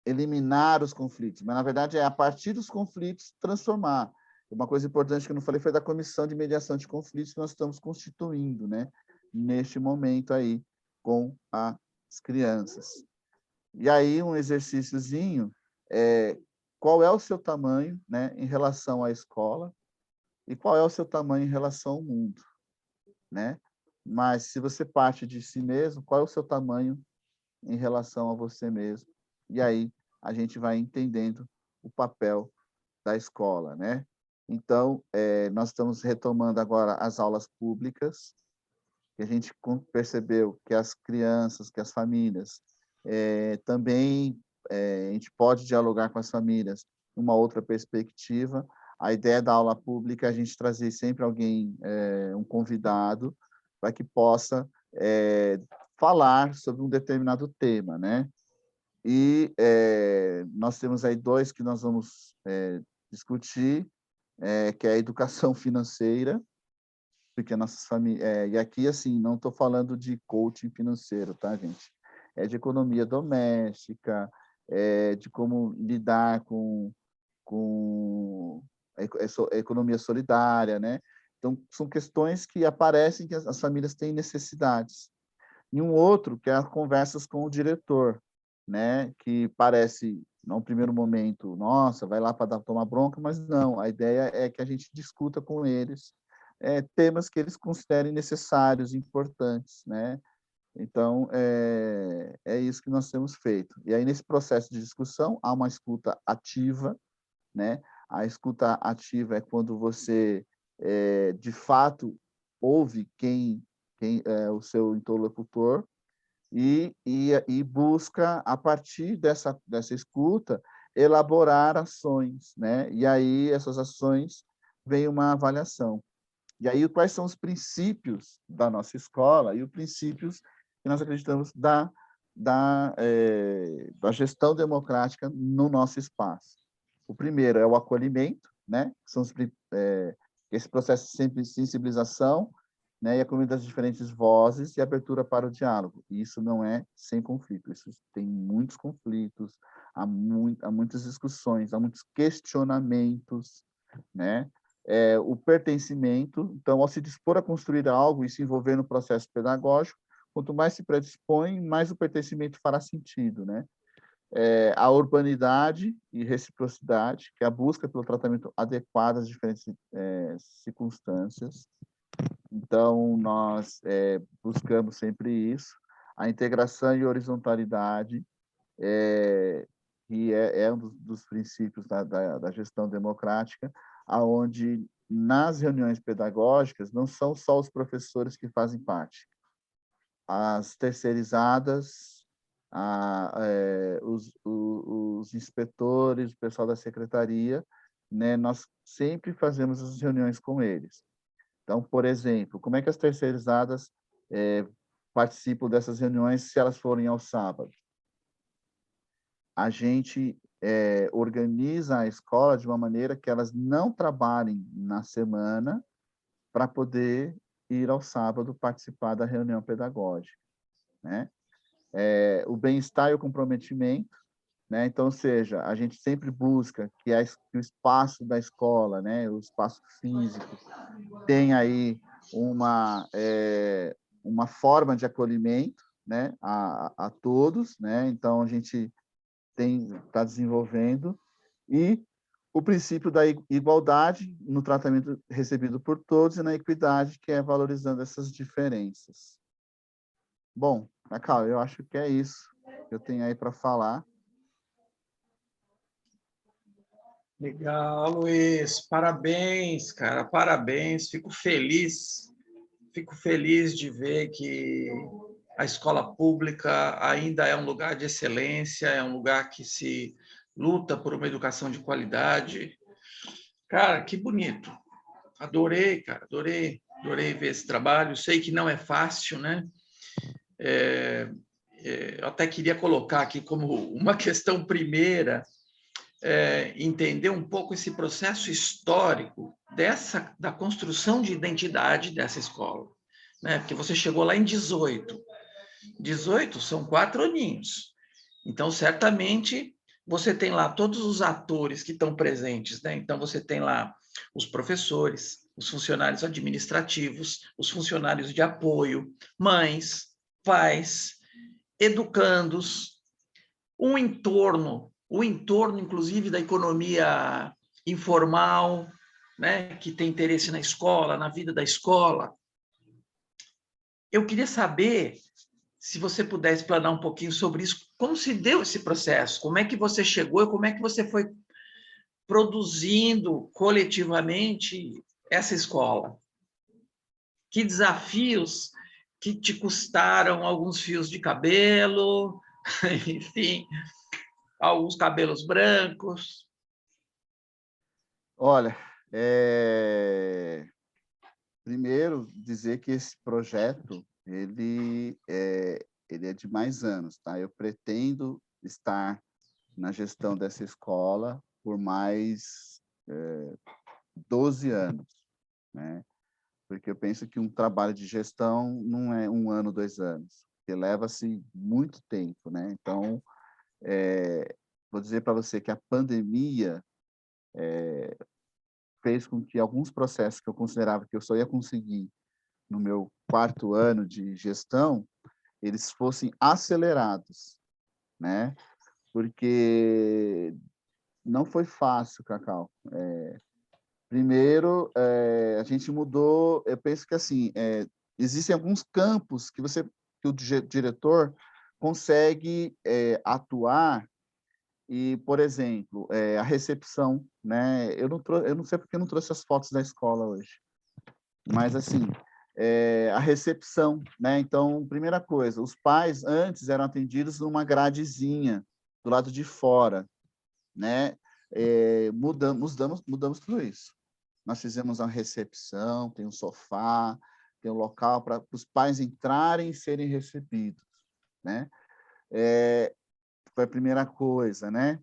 eliminar os conflitos, mas, na verdade, é a partir dos conflitos transformar. Uma coisa importante que eu não falei foi da comissão de mediação de conflitos que nós estamos constituindo, né, neste momento aí, com as crianças. E aí, um exercíciozinho é qual é o seu tamanho, né, em relação à escola e qual é o seu tamanho em relação ao mundo, né? Mas, se você parte de si mesmo, qual é o seu tamanho em relação a você mesmo? E aí a gente vai entendendo o papel da escola, né? Então, nós estamos retomando agora as aulas públicas, que a gente percebeu que as crianças, que as famílias, também a gente pode dialogar com as famílias uma outra perspectiva. A ideia da aula pública é a gente trazer sempre alguém, um convidado, para que possa falar sobre um determinado tema, né? E nós temos aí dois que nós vamos discutir, que é a educação financeira, porque nossas famílias... e aqui, assim, não estou falando de coaching financeiro, tá, gente? É de economia doméstica, de como lidar com a economia solidária, né? Então, são questões que aparecem que as famílias têm necessidades. E um outro, que é as conversas com o diretor, né? Que parece, num primeiro momento, nossa, vai lá para tomar bronca, mas não, a ideia é que a gente discuta com eles temas que eles considerem necessários, importantes, né? Então, é isso que nós temos feito. E aí, nesse processo de discussão, há uma escuta ativa, né? A escuta ativa é quando você, de fato, ouve quem é o seu interlocutor e busca, a partir dessa escuta, elaborar ações, né? E aí, essas ações, vem uma avaliação. E aí, quais são os princípios da nossa escola e os princípios que nós acreditamos da gestão democrática no nosso espaço? O primeiro é o acolhimento, né? São esse processo de sempre sensibilização, né? E acolhimento das diferentes vozes e abertura para o diálogo. E isso não é sem conflito, isso tem muitos conflitos, há muitas discussões, há muitos questionamentos, né? O pertencimento. Então, ao se dispor a construir algo e se envolver no processo pedagógico, quanto mais se predispõe, mais o pertencimento fará sentido, né? A urbanidade e reciprocidade, que é a busca pelo tratamento adequado às diferentes circunstâncias. Então, nós buscamos sempre isso. A integração e horizontalidade, que é um dos princípios da gestão democrática, aonde nas reuniões pedagógicas não são só os professores que fazem parte. As terceirizadas, os inspetores, o pessoal da secretaria, né, nós sempre fazemos as reuniões com eles. Então, por exemplo, como é que as terceirizadas participam dessas reuniões se elas forem ao sábado? A gente organiza a escola de uma maneira que elas não trabalhem na semana para poder ir ao sábado participar da reunião pedagógica, né? O bem-estar e o comprometimento, né? Então, ou seja, a gente sempre busca que o espaço da escola, né, o espaço físico, tenha aí uma forma de acolhimento, né, a todos, né? Então, a gente está desenvolvendo, e o princípio da igualdade no tratamento recebido por todos e na equidade, que é valorizando essas diferenças. Bom, Cacau, eu acho que é isso que eu tenho aí para falar. Legal, Luiz. Parabéns, cara. Parabéns. Fico feliz de ver que a escola pública ainda é um lugar de excelência, é um lugar que se luta por uma educação de qualidade. Cara, que bonito. Adorei, cara. Adorei ver esse trabalho. Sei que não é fácil, né? Eu até queria colocar aqui como uma questão primeira, entender um pouco esse processo histórico da construção de identidade dessa escola, né? Porque você chegou lá em 18 são 4 aninhos. Então, certamente, você tem lá todos os atores que estão presentes, né? Então, você tem lá os professores, os funcionários administrativos, os funcionários de apoio, mães, pais, educandos, o entorno, inclusive, da economia informal, né, que tem interesse na escola, na vida da escola. Eu queria saber, se você puder explanar um pouquinho sobre isso, como se deu esse processo, como é que você chegou e como é que você foi produzindo coletivamente essa escola. Que desafios que te custaram alguns fios de cabelo, enfim, alguns cabelos brancos. Olha, primeiro dizer que esse projeto ele é de mais anos, tá? Eu pretendo estar na gestão dessa escola por mais 12 anos, né? Porque eu penso que um trabalho de gestão não é 1 ano, 2 anos, porque leva-se muito tempo, né? Então, vou dizer para você que a pandemia fez com que alguns processos que eu considerava que eu só ia conseguir no meu 4º ano de gestão, eles fossem acelerados, né? Porque não foi fácil, Cacau. Primeiro, a gente mudou, eu penso que assim, existem alguns campos que o diretor consegue atuar. E, por exemplo, a recepção, né? Eu não sei porque eu não trouxe as fotos da escola hoje, mas assim, a recepção, né? Então, primeira coisa, os pais antes eram atendidos numa gradezinha do lado de fora, né? Mudamos tudo isso. Nós fizemos uma recepção, tem um sofá, tem um local para os pais entrarem e serem recebidos, né? Foi a primeira coisa, né?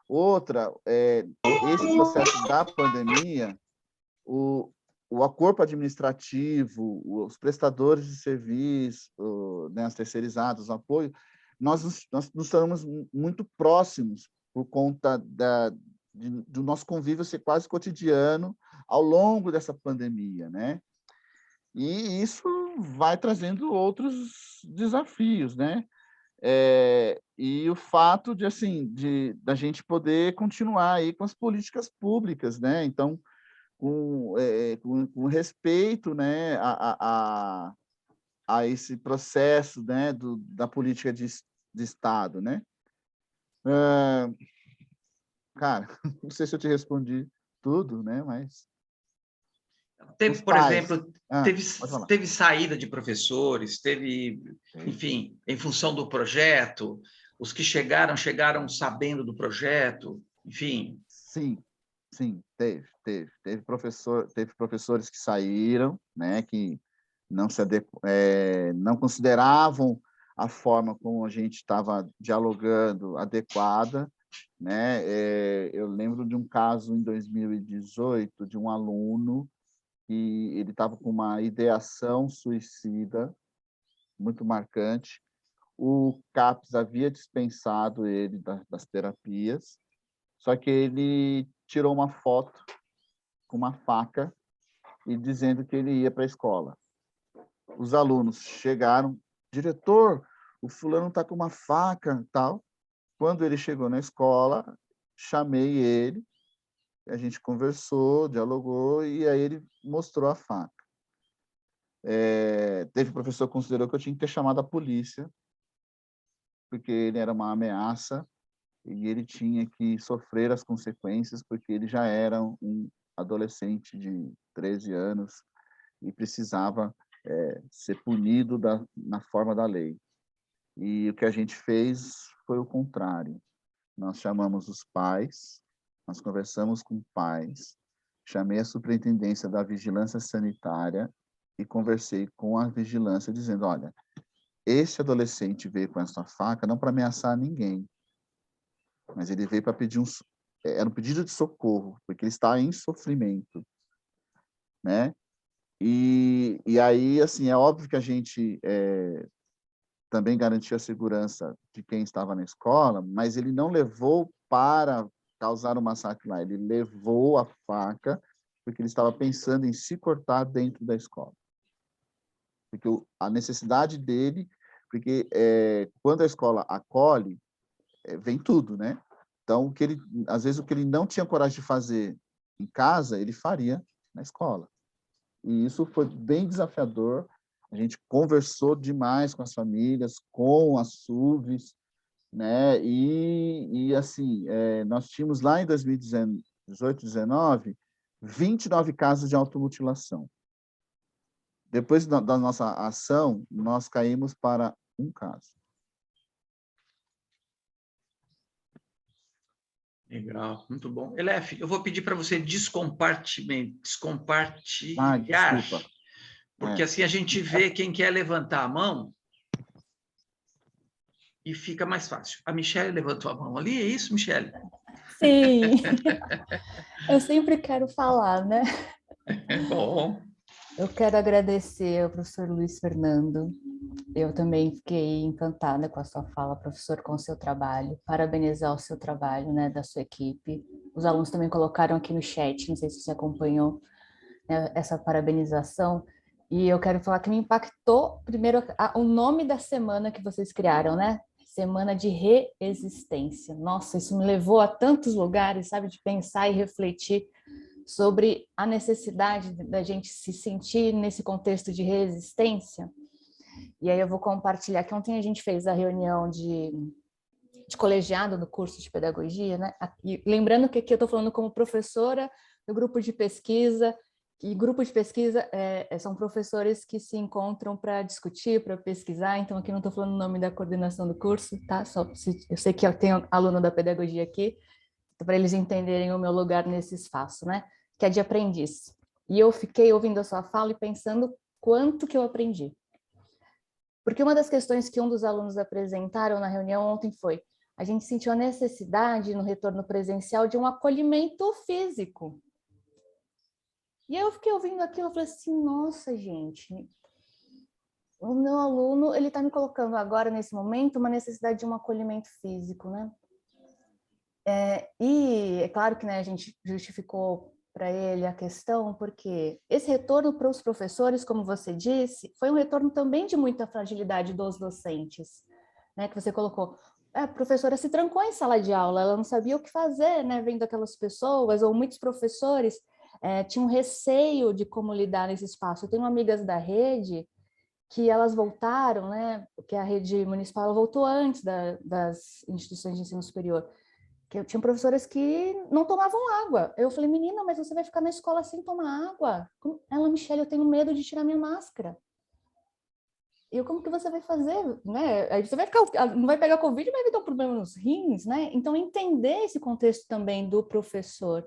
Outra, esse processo da pandemia, o corpo administrativo, os prestadores de serviço, né, os terceirizados, o apoio, nós nos tornamos muito próximos por conta do nosso convívio ser quase cotidiano ao longo dessa pandemia, né? E isso vai trazendo outros desafios, né? E o fato de assim da gente poder continuar aí com as políticas públicas, né? Então, com respeito, né, a esse processo, né, da política de Estado, né? Cara, não sei se eu te respondi tudo, né? Mas os Teve, por pais, exemplo, pode falar. teve saída de professores, enfim, em função do projeto, os que chegaram sabendo do projeto, enfim. Sim, teve professores que saíram, né, que não consideravam a forma como a gente estava dialogando adequada, né? Eu lembro de um caso em 2018 de um aluno que ele estava com uma ideação suicida muito marcante. O CAPS havia dispensado ele das terapias, só que ele tirou uma foto com uma faca e dizendo que ele ia para a escola. Os alunos chegaram, diretor, o fulano está com uma faca, tal. Quando ele chegou na escola, chamei ele, a gente conversou, dialogou, e aí ele mostrou a faca. Teve professor que considerou que eu tinha que ter chamado a polícia, porque ele era uma ameaça e ele tinha que sofrer as consequências, porque ele já era um adolescente de 13 anos e precisava ser punido na forma da lei. E o que a gente fez foi o contrário. Nós chamamos os pais, nós conversamos com pais, chamei a superintendência da vigilância sanitária e conversei com a vigilância dizendo, olha, esse adolescente veio com essa faca não para ameaçar ninguém, mas ele veio para pedir era um pedido de socorro, porque ele está em sofrimento, né? E aí, assim, é óbvio que a gente também garantiu a segurança de quem estava na escola, mas ele não levou para causar um massacre lá, ele levou a faca porque ele estava pensando em se cortar dentro da escola. Porque a necessidade dele, porque quando a escola acolhe, vem tudo, né? Então, às vezes, o que ele não tinha coragem de fazer em casa, ele faria na escola. E isso foi bem desafiador. A gente conversou demais com as famílias, com as SUVs, né? E assim, nós tínhamos lá em 2018, 19, 29 casos de automutilação. Depois da nossa ação, nós caímos para um caso. Legal, muito bom. Elef, eu vou pedir para você descompartilhar, Desculpa. porque assim a gente vê quem quer levantar a mão e fica mais fácil. A Michelle levantou a mão ali, é isso, Michelle? Sim, eu sempre quero falar, né? Bom. Eu quero agradecer ao professor Luiz Fernando. Eu também fiquei encantada com a sua fala, professor, com o seu trabalho. Parabenizar o seu trabalho, né, da sua equipe. Os alunos também colocaram aqui no chat, não sei se você acompanhou, né, essa parabenização. E eu quero falar que me impactou, primeiro, o nome da semana que vocês criaram, né? Semana de Reexistência. Nossa, isso me levou a tantos lugares, sabe, de pensar e refletir sobre a necessidade da gente se sentir nesse contexto de resistência. E aí eu vou compartilhar que ontem a gente fez a reunião de colegiado no curso de pedagogia, né? E lembrando que aqui eu estou falando como professora do grupo de pesquisa, e grupo de pesquisa são professores que se encontram para discutir, para pesquisar, então aqui não estou falando o nome da coordenação do curso, tá? Eu sei que eu tenho aluno da pedagogia aqui, para eles entenderem o meu lugar nesse espaço, né? Que é de aprendiz. E eu fiquei ouvindo a sua fala e pensando quanto que eu aprendi. Porque uma das questões que um dos alunos apresentaram na reunião ontem foi: a gente sentiu a necessidade no retorno presencial de um acolhimento físico. E eu fiquei ouvindo aquilo e falei assim, nossa, gente, o meu aluno, ele está me colocando agora, nesse momento, uma necessidade de um acolhimento físico, né? E é claro que, né, a gente justificou para ele a questão, porque esse retorno para os professores, como você disse, foi um retorno também de muita fragilidade dos docentes, né, que você colocou. A professora se trancou em sala de aula, ela não sabia o que fazer, né, vendo aquelas pessoas, ou muitos professores tinham receio de como lidar nesse espaço. Eu tenho amigas da rede que elas voltaram, né, porque a rede municipal voltou antes das instituições de ensino superior, que tinha professoras que não tomavam água. Eu falei, menina, mas você vai ficar na escola sem tomar água? Ela, Michelle, eu tenho medo de tirar minha máscara. E como que você vai fazer, né? Aí você vai ficar, não vai pegar Covid, mas vai ter um problema nos rins, né? Então, entender esse contexto também do professor,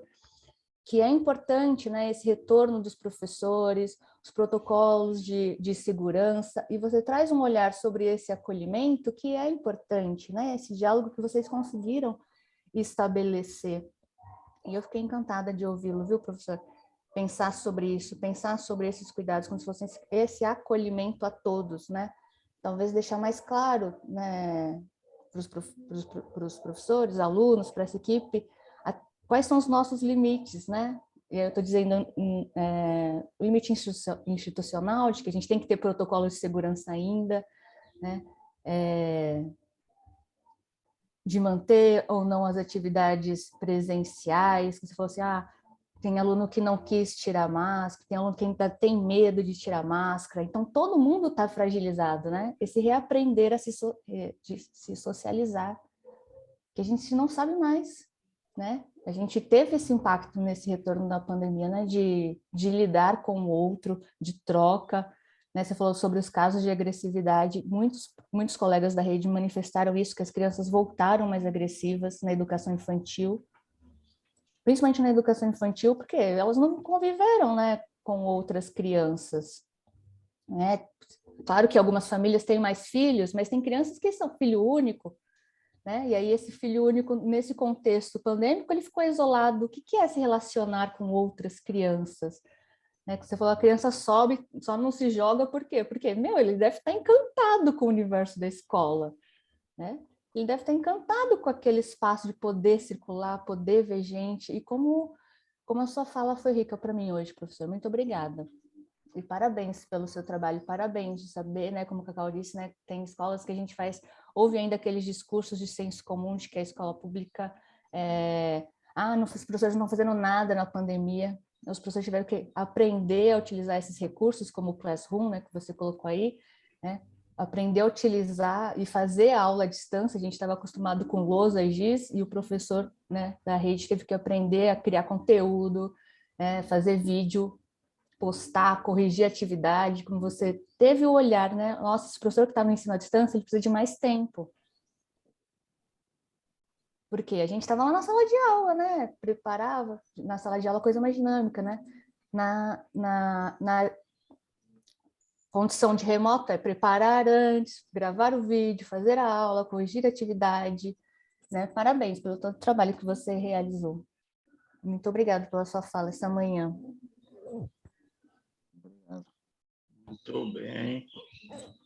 que é importante, né? Esse retorno dos professores, os protocolos de segurança, e você traz um olhar sobre esse acolhimento que é importante, né? Esse diálogo que vocês conseguiram estabelecer. E eu fiquei encantada de ouvi-lo, viu, professor? Pensar sobre isso, pensar sobre esses cuidados, como se fosse esse acolhimento a todos, né? Talvez deixar mais claro, né, para os professores, alunos, para essa equipe, quais são os nossos limites, né? E eu estou dizendo o limite institucional, de que a gente tem que ter protocolo de segurança ainda, né? De manter ou não as atividades presenciais, que você falou assim, tem aluno que não quis tirar máscara, tem aluno que ainda tem medo de tirar máscara, então todo mundo está fragilizado, né? Esse reaprender a de se socializar, que a gente não sabe mais, né? A gente teve esse impacto nesse retorno da pandemia, né? De lidar com o outro, de troca, né? Você falou sobre os casos de agressividade, muitos colegas da rede manifestaram isso, que as crianças voltaram mais agressivas na educação infantil, principalmente na educação infantil, porque elas não conviveram, né, com outras crianças, né? Claro que algumas famílias têm mais filhos, mas tem crianças que são filho único, né? E aí esse filho único, nesse contexto pandêmico, ele ficou isolado. O que é se relacionar com outras crianças? Né? Que você falou, a criança sobe, só não se joga, por quê? Porque, ele deve estar encantado com o universo da escola, né? Ele deve estar encantado com aquele espaço de poder circular, poder ver gente, e como a sua fala foi rica para mim hoje, professor. Muito obrigada. E parabéns pelo seu trabalho, parabéns de saber, né, como a Cacau disse, né, tem escolas que a gente ouve ainda aqueles discursos de senso comum de que a escola pública, os professores não estão fazendo nada na pandemia, os professores tiveram que aprender a utilizar esses recursos, como o Classroom, né, que você colocou aí, né, aprender a utilizar e fazer a aula à distância. A gente estava acostumado com lousa e giz, e o professor, né, da rede teve que aprender a criar conteúdo, fazer vídeo, postar, corrigir a atividade, como você teve o olhar, né? Nossa, esse professor que está no ensino à distância, ele precisa de mais tempo. Porque a gente estava lá na sala de aula, né? Preparava, na sala de aula, coisa mais dinâmica, né? Na condição de remoto, preparar antes, gravar o vídeo, fazer a aula, corrigir a atividade, né? Parabéns pelo todo o trabalho que você realizou. Muito obrigada pela sua fala essa manhã. Muito bem.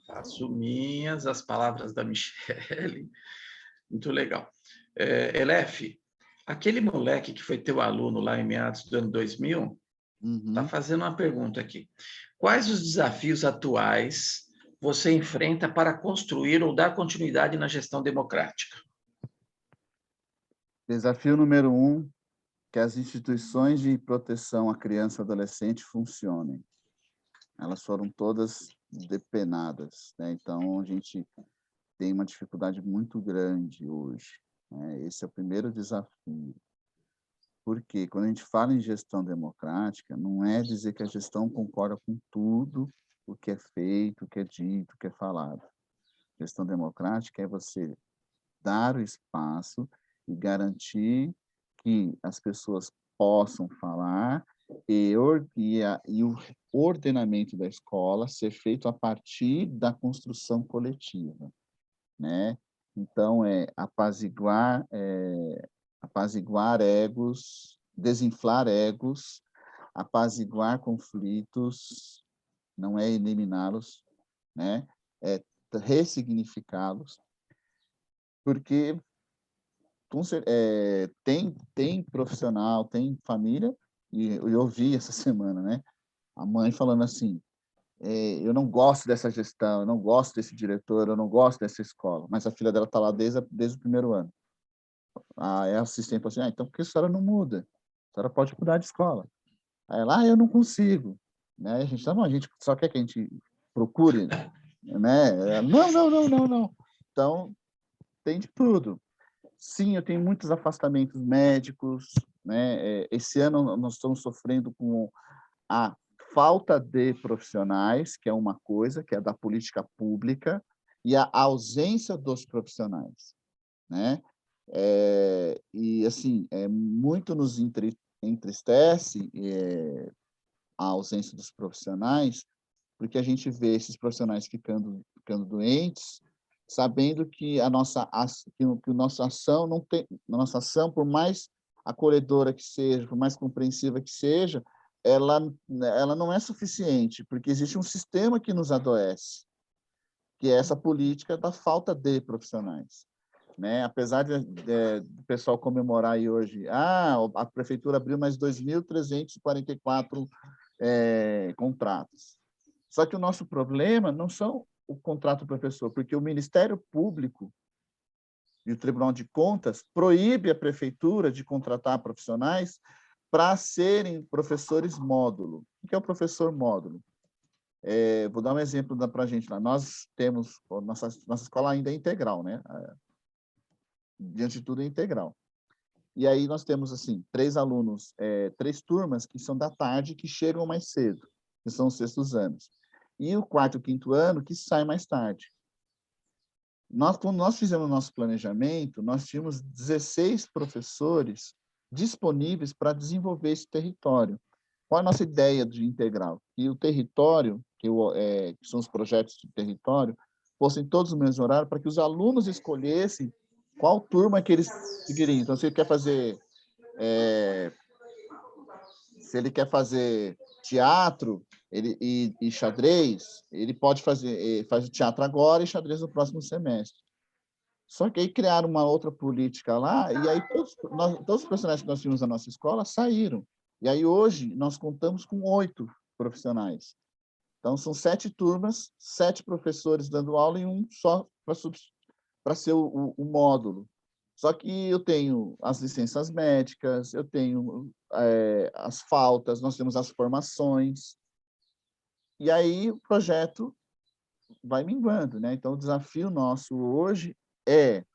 Faço minhas as palavras da Michele. Muito legal. Elef, aquele moleque que foi teu aluno lá em meados do ano 2000, está fazendo uma pergunta aqui. Quais os desafios atuais você enfrenta para construir ou dar continuidade na gestão democrática? Desafio número 1, que as instituições de proteção à criança e adolescente funcionem. Elas foram todas depenadas, né? Então, a gente tem uma dificuldade muito grande hoje, né? Esse é o primeiro desafio. Porque quando a gente fala em gestão democrática, não é dizer que a gestão concorda com tudo o que é feito, o que é dito, o que é falado. Gestão democrática é você dar o espaço e garantir que as pessoas possam falar e o ordenamento da escola ser feito a partir da construção coletiva, né? Então, apaziguar egos, desinflar egos, apaziguar conflitos, não é eliminá-los, né? É ressignificá-los, porque tem profissional, tem família, e eu ouvi essa semana, né? A mãe falando assim, eu não gosto dessa gestão, eu não gosto desse diretor, eu não gosto dessa escola, mas a filha dela está lá desde o primeiro ano. A assistente falou assim, então por que a senhora não muda? A senhora pode mudar de escola. Aí ela, eu não consigo. Né? A gente só quer que a gente procure, né? Ela, não. Então, tem de tudo. Sim, eu tenho muitos afastamentos médicos, né? Esse ano nós estamos sofrendo com a falta de profissionais, que é uma coisa, que é da política pública, e a ausência dos profissionais, né? E, assim, muito nos entristece a ausência dos profissionais, porque a gente vê esses profissionais ficando doentes sabendo que a nossa ação não tem, a nossa ação, por mais acolhedora que seja, por mais compreensiva que seja, ela não é suficiente, porque existe um sistema que nos adoece, que é essa política da falta de profissionais. Né? Apesar do pessoal comemorar aí hoje, a prefeitura abriu mais 2.344 contratos. Só que o nosso problema não são o contrato professor, porque o Ministério Público e o Tribunal de Contas proíbe a prefeitura de contratar profissionais para serem professores módulo. O que é o professor módulo? Vou dar um exemplo para a gente lá. Nós temos, nossa escola ainda é integral, né? Diante de tudo é integral. E aí nós temos, assim, 3 alunos, 3 turmas que são da tarde, que chegam mais cedo, que são os 6º anos. E o 4º e 5º ano, que sai mais tarde. Quando nós fizemos o nosso planejamento, nós tínhamos 16 professores disponíveis para desenvolver esse território. Qual a nossa ideia de integral? Que o território, que são os projetos de território, fossem todos no mesmo horário, para que os alunos escolhessem qual turma que eles seguiriam. Então, se ele quer fazer teatro e xadrez, ele pode faz o teatro agora e xadrez no próximo semestre. Só que aí criaram uma outra política lá, e aí todos os profissionais que nós tínhamos na nossa escola saíram. E aí hoje nós contamos com 8 profissionais. Então são 7 turmas, 7 professores dando aula e um só para ser o módulo. Só que eu tenho as licenças médicas, eu tenho as faltas, nós temos as formações. E aí o projeto vai minguando, né? Então o desafio nosso hoje é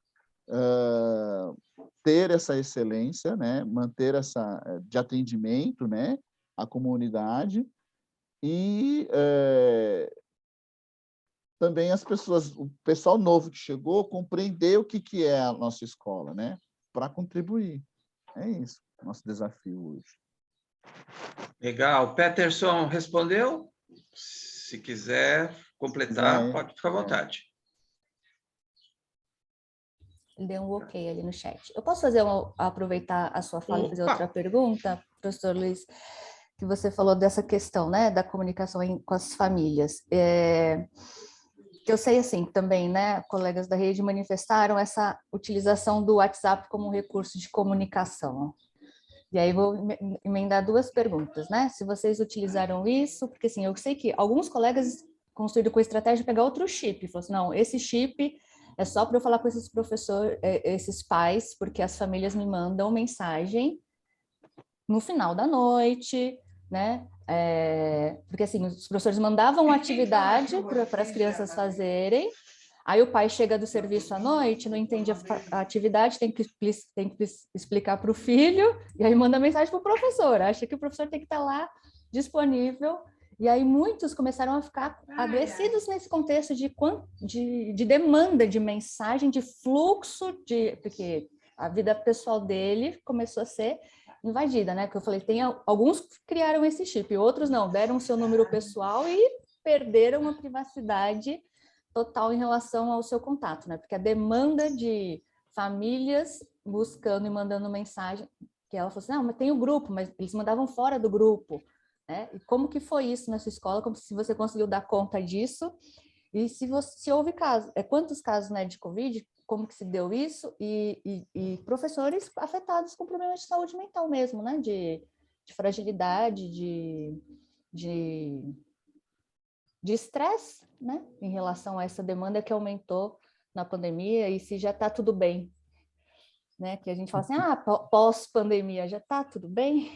ter essa excelência, né? Manter de atendimento, né? À comunidade e também as pessoas, o pessoal novo que chegou, compreender o que é a nossa escola, né? Para contribuir. É isso, nosso desafio hoje. Legal. Peterson respondeu? Se quiser completar, pode ficar à vontade. Ele deu um ok ali no chat. Eu posso aproveitar a sua fala e fazer outra pergunta, professor Luiz? Que você falou dessa questão, né, da comunicação com as famílias. Que eu sei, assim, também, né, colegas da rede manifestaram essa utilização do WhatsApp como um recurso de comunicação. E aí vou emendar 2 perguntas, né? Se vocês utilizaram isso, porque, assim, eu sei que alguns colegas construíram com a estratégia de pegar outro chip. Falaram assim, não, esse chip é só para eu falar com esses professores, esses pais, porque as famílias me mandam mensagem no final da noite, né? Porque assim, os professores mandavam atividade para as crianças fazerem, aí o pai chega do serviço à noite, não entende a atividade, tem que explicar para o filho, e aí manda mensagem para o professor, acha que o professor tem que estar lá disponível. E aí muitos começaram a ficar adoecidos nesse contexto de demanda de mensagem, de fluxo, porque a vida pessoal dele começou a ser invadida, né? Porque eu falei, tem alguns que criaram esse chip, outros não, deram o seu número pessoal e perderam a privacidade total em relação ao seu contato, né? Porque a demanda de famílias buscando e mandando mensagem, que ela falou assim, não, mas tem o grupo, mas eles mandavam fora do grupo, né? E como que foi isso na sua escola? Como se você conseguiu dar conta disso? E se houve casos, quantos casos, né, de Covid, como que se deu isso? E professores afetados com problemas de saúde mental mesmo, né? De fragilidade, de estresse, né? Em relação a essa demanda que aumentou na pandemia e se já está tudo bem, né? Que a gente fala assim, pós-pandemia já está tudo bem?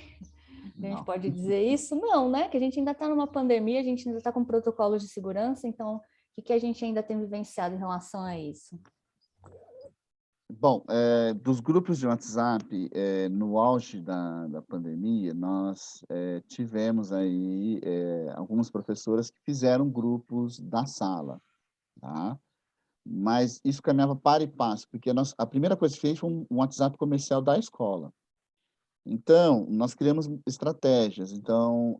A gente pode dizer isso? Não, né? Que a gente ainda está numa pandemia, a gente ainda está com protocolos de segurança, então o que a gente ainda tem vivenciado em relação a isso? Bom, dos grupos de WhatsApp, no auge da pandemia, nós tivemos aí algumas professoras que fizeram grupos da sala, tá? Mas isso caminhava para e passo, porque a primeira coisa que fez foi um WhatsApp comercial da escola. Então, nós criamos estratégias. Então,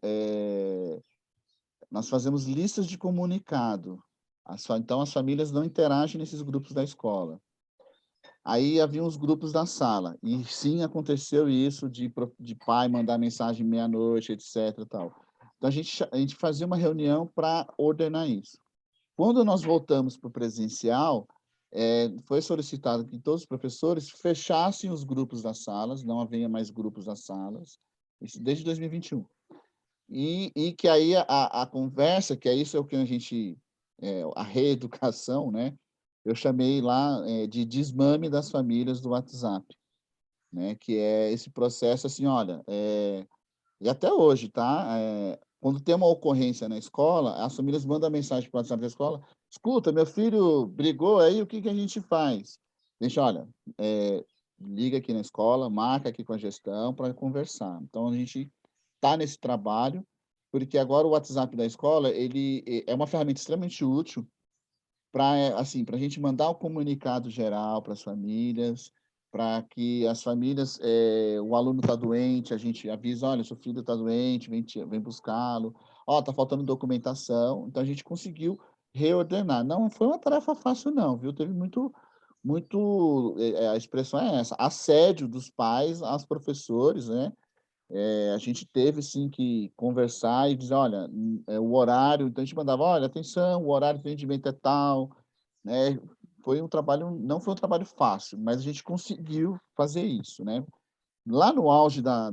nós fazemos listas de comunicado. Então, as famílias não interagem nesses grupos da escola. Aí havia os grupos da sala, e sim, aconteceu isso de pai mandar mensagem meia-noite, etc. Tal. Então, a gente fazia uma reunião para ordenar isso. Quando nós voltamos para o presencial, foi solicitado que todos os professores fechassem os grupos das salas, não havia mais grupos das salas, isso desde 2021. E que aí a conversa, que é isso é o que a gente, a reeducação, né? Eu chamei lá de desmame das famílias do WhatsApp, né? Que é esse processo assim, olha, e até hoje, tá? Quando tem uma ocorrência na escola, as famílias mandam mensagem para o WhatsApp da escola: escuta, meu filho brigou aí, o que que a gente faz? Gente, olha, liga aqui na escola, marca aqui com a gestão para conversar. Então, a gente está nesse trabalho, porque agora o WhatsApp da escola, ele é uma ferramenta extremamente útil para, assim, para a gente mandar o comunicado geral para as famílias, para que as famílias, o aluno está doente, a gente avisa: olha, seu filho está doente, vem buscá-lo, ó, está faltando documentação. Então, a gente conseguiu reordenar. Não foi uma tarefa fácil não, viu? Teve muito, a expressão é essa, assédio dos pais aos professores, né? A gente teve sim que conversar e dizer: olha, o horário, então a gente mandava: olha, atenção, o horário de atendimento é tal, né? Foi um trabalho, não foi um trabalho fácil, mas a gente conseguiu fazer isso, né? Lá no auge da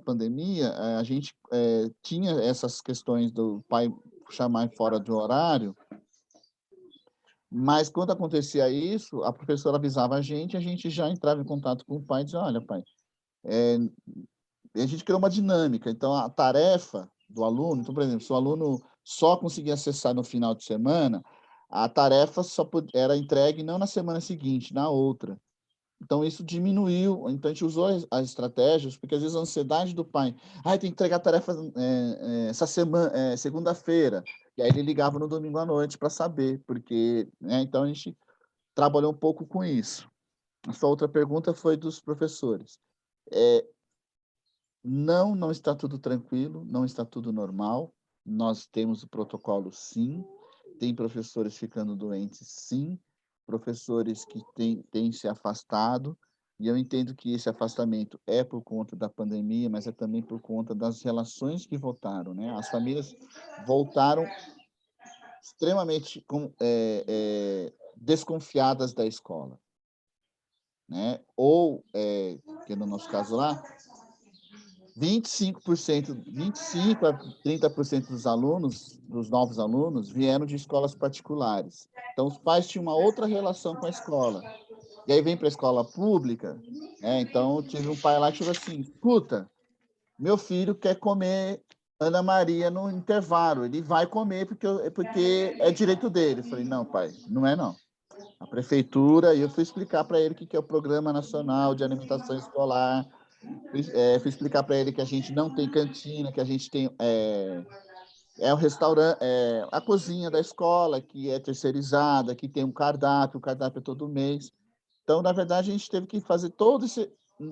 pandemia, a gente tinha essas questões do pai chamar fora do horário, mas quando acontecia isso, a professora avisava a gente já entrava em contato com o pai e dizia: olha, pai, e a gente criou uma dinâmica. Então, a tarefa do aluno, então, por exemplo, se o aluno só conseguia acessar no final de semana, a tarefa era entregue não na semana seguinte, na outra. Então, isso diminuiu. Então, a gente usou as estratégias, porque às vezes a ansiedade do pai, tem que entregar a tarefa essa semana, segunda-feira. E aí ele ligava no domingo à noite para saber, porque, né, então a gente trabalhou um pouco com isso. A sua outra pergunta foi dos professores. Não está tudo tranquilo, não está tudo normal. Nós temos o protocolo, sim. Tem professores ficando doentes, sim. Professores que têm se afastado. E eu entendo que esse afastamento é por conta da pandemia, mas é também por conta das relações que voltaram, né? As famílias voltaram extremamente desconfiadas da escola, né? Ou, que no nosso caso lá, 25 a 30% dos alunos, dos novos alunos, vieram de escolas particulares. Então, os pais tinham uma outra relação com a escola. E aí vem para a escola pública, então tive um pai lá que falou assim: escuta, meu filho quer comer Ana Maria no intervalo, ele vai comer porque é direito dele. Eu falei: não, pai, não é não. A prefeitura, e eu fui explicar para ele o que é o Programa Nacional de Alimentação Escolar, fui explicar para ele que a gente não tem cantina, que a gente tem o restaurante, a cozinha da escola, que é terceirizada, que tem o cardápio é todo mês. Então, na verdade, a gente teve que fazer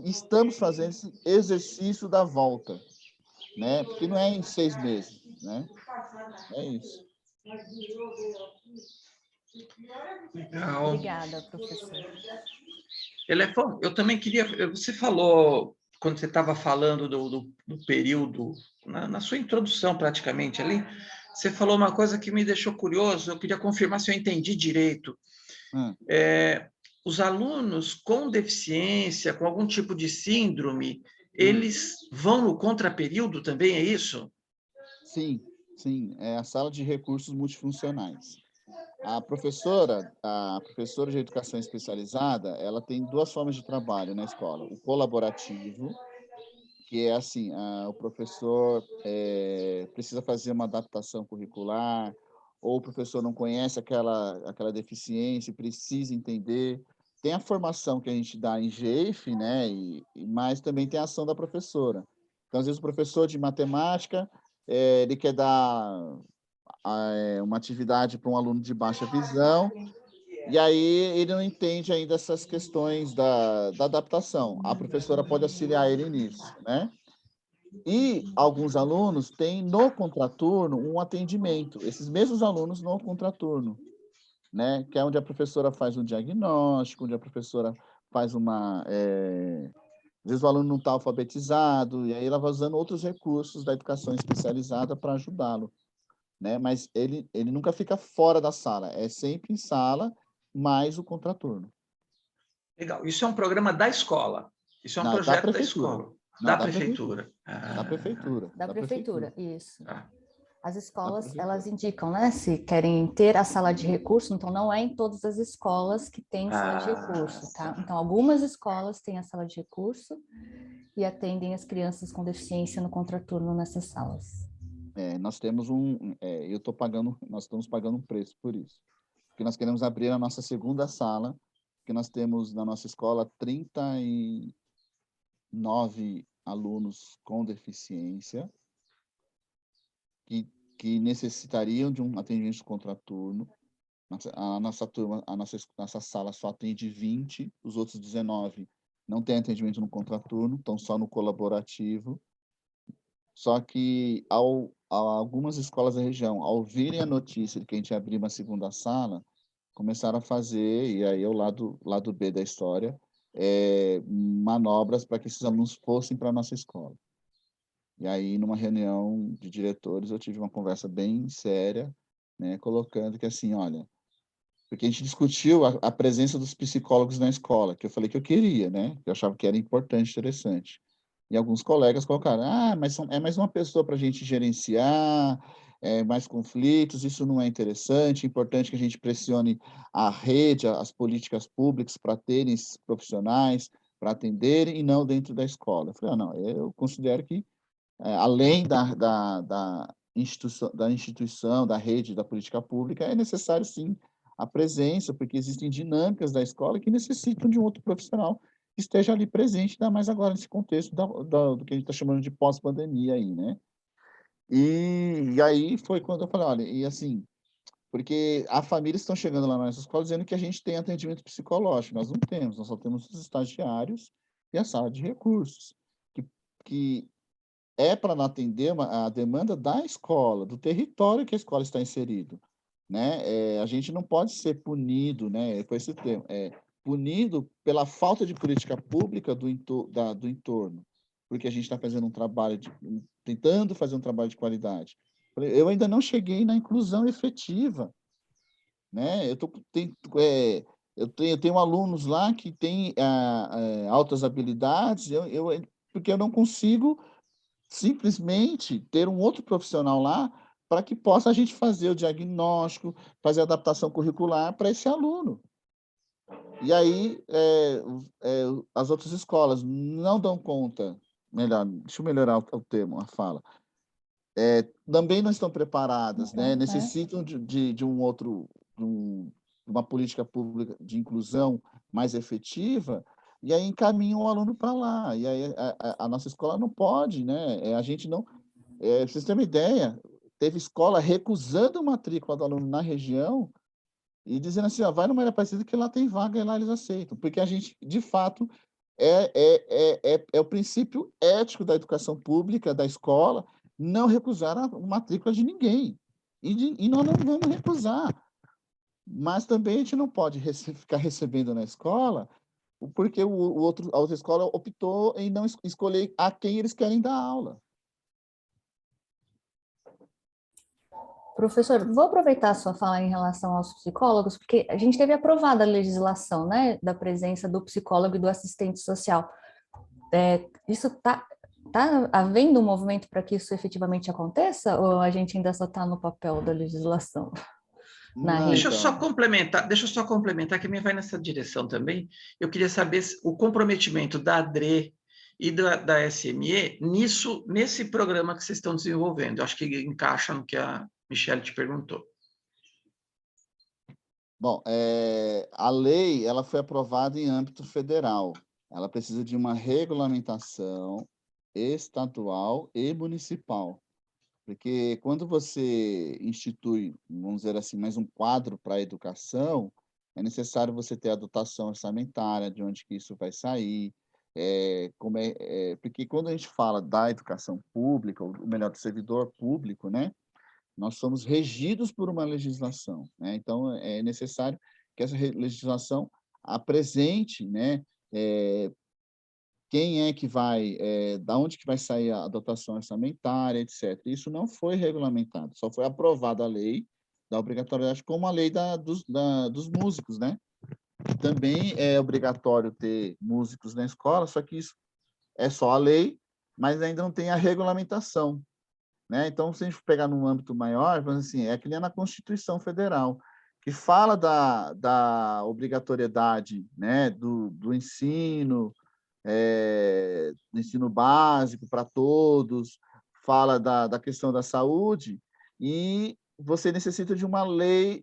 estamos fazendo esse exercício da volta, né? Porque não é em 6 meses, né? É isso. Legal. Obrigada, professor. Elefão, eu também queria. Você falou, quando você estava falando do período, na sua introdução praticamente ali, você falou uma coisa que me deixou curioso, eu queria confirmar se eu entendi direito. Os alunos com deficiência, com algum tipo de síndrome, eles vão no contraperíodo também, é isso? Sim, sim. É a sala de recursos multifuncionais. A professora de educação especializada, ela tem 2 formas de trabalho na escola: o colaborativo, que é assim, o professor precisa fazer uma adaptação curricular, ou o professor não conhece aquela deficiência e precisa entender. Tem a formação que a gente dá em GEIF, né, mas também tem a ação da professora. Então, às vezes, o professor de matemática, ele quer dar uma atividade para um aluno de baixa visão, e aí ele não entende ainda essas questões da adaptação. A professora pode auxiliar ele nisso, né? E alguns alunos têm no contraturno um atendimento, esses mesmos alunos no contraturno. né? Que é onde a professora faz um diagnóstico, onde a professora faz às vezes o aluno não está alfabetizado, e aí ela vai usando outros recursos da educação especializada para ajudá-lo, né? Mas ele nunca fica fora da sala, é sempre em sala, mais o contraturno. Legal. Isso é um programa da escola. Isso é um Da projeto da prefeitura. escola, Não, da da prefeitura. prefeitura. Da Ah, prefeitura. Da Da prefeitura, prefeitura. isso. tá. As Da escolas, elas prefeitura. indicam, né, se querem ter a sala de recurso, então não é em todas as escolas que tem sala de recurso, tá? Então, algumas escolas têm a sala de recurso e atendem as crianças com deficiência no contraturno nessas salas. Nós temos nós estamos pagando um preço por isso. Porque nós queremos abrir a nossa segunda sala, porque nós temos na nossa escola 39 alunos com deficiência que necessitariam de um atendimento de contraturno. A nossa turma, nossa sala só atende 20, os outros 19 não têm atendimento no contraturno, estão só no colaborativo. Só que algumas escolas da região, ao virem a notícia de que a gente ia abrir uma segunda sala, começaram a fazer, e aí é o lado B da história, manobras para que esses alunos fossem para a nossa escola. E aí, numa reunião de diretores, eu tive uma conversa bem séria, né, colocando que assim, olha, porque a gente discutiu a presença dos psicólogos na escola, que eu falei que eu queria, né, que eu achava que era importante, interessante. E alguns colegas colocaram, mas é mais uma pessoa para a gente gerenciar, mais conflitos, isso não é interessante, é importante que a gente pressione a rede, as políticas públicas para terem esses profissionais, para atenderem, e não dentro da escola. Eu falei, não, eu considero que, além da instituição, da rede, da política pública, é necessário, sim, a presença, porque existem dinâmicas da escola que necessitam de um outro profissional que esteja ali presente, ainda mais agora nesse contexto do que a gente está chamando de pós-pandemia aí, né? E aí foi quando eu falei, olha, e assim, porque a família estão chegando lá na nossa escola dizendo que a gente tem atendimento psicológico, nós não temos, nós só temos os estagiários e a sala de recursos, que, que é para atender a demanda da escola, do território que a escola está inserido, né? A gente não pode ser punido, né? Foi esse termo, punido pela falta de política pública do entorno, porque a gente está fazendo tentando fazer um trabalho de qualidade. Eu ainda não cheguei na inclusão efetiva, né? Eu tenho alunos lá que têm altas habilidades, porque eu não consigo simplesmente ter um outro profissional lá para que possa a gente fazer o diagnóstico, fazer a adaptação curricular para esse aluno. E aí, as outras escolas não dão conta, deixa eu melhorar o termo, a fala, também não estão preparadas, né? Então, né? Necessitam de uma política pública de inclusão mais efetiva, e aí encaminham o aluno para lá. E aí a nossa escola não pode, né? A gente não. Pra vocês terem uma ideia, teve escola recusando matrícula do aluno na região e dizendo assim, ó, vai no Maria Aparecida que lá tem vaga e lá eles aceitam, porque a gente, de fato, é o princípio ético da educação pública, da escola, não recusar a matrícula de ninguém. E nós não vamos recusar. Mas também a gente não pode ficar recebendo na escola, porque a outra escola optou em não escolher a quem eles querem dar aula. Professor, vou aproveitar a sua fala em relação aos psicólogos, porque a gente teve aprovada a legislação, né, da presença do psicólogo e do assistente social. Isso tá havendo um movimento para que isso efetivamente aconteça, ou a gente ainda só está no papel da legislação na Não, rede? Deixa eu só complementar, que a minha vai nessa direção também. Eu queria saber o comprometimento da ADRE e da SME nesse programa que vocês estão desenvolvendo. Eu acho que encaixa no que a Michelle te perguntou. Bom, a lei ela foi aprovada em âmbito federal. Ela precisa de uma regulamentação estadual e municipal. Porque quando você institui, vamos dizer assim, mais um quadro para a educação, é necessário você ter a dotação orçamentária, de onde que isso vai sair, porque quando a gente fala da educação pública, ou melhor, do servidor público, né, Nós somos regidos por uma legislação, né? Então, é necessário que essa legislação apresente, né, quem é que vai, da onde que vai sair a dotação orçamentária, etc. Isso não foi regulamentado, só foi aprovada a lei da obrigatoriedade como a lei dos músicos, né? Também é obrigatório ter músicos na escola, só que isso é só a lei, mas ainda não tem a regulamentação, né? Então, se a gente pegar num âmbito maior, vamos assim, é que nem na Constituição Federal, que fala da obrigatoriedade, né, do ensino, do ensino básico para todos, fala da questão da saúde, e você necessita de uma lei,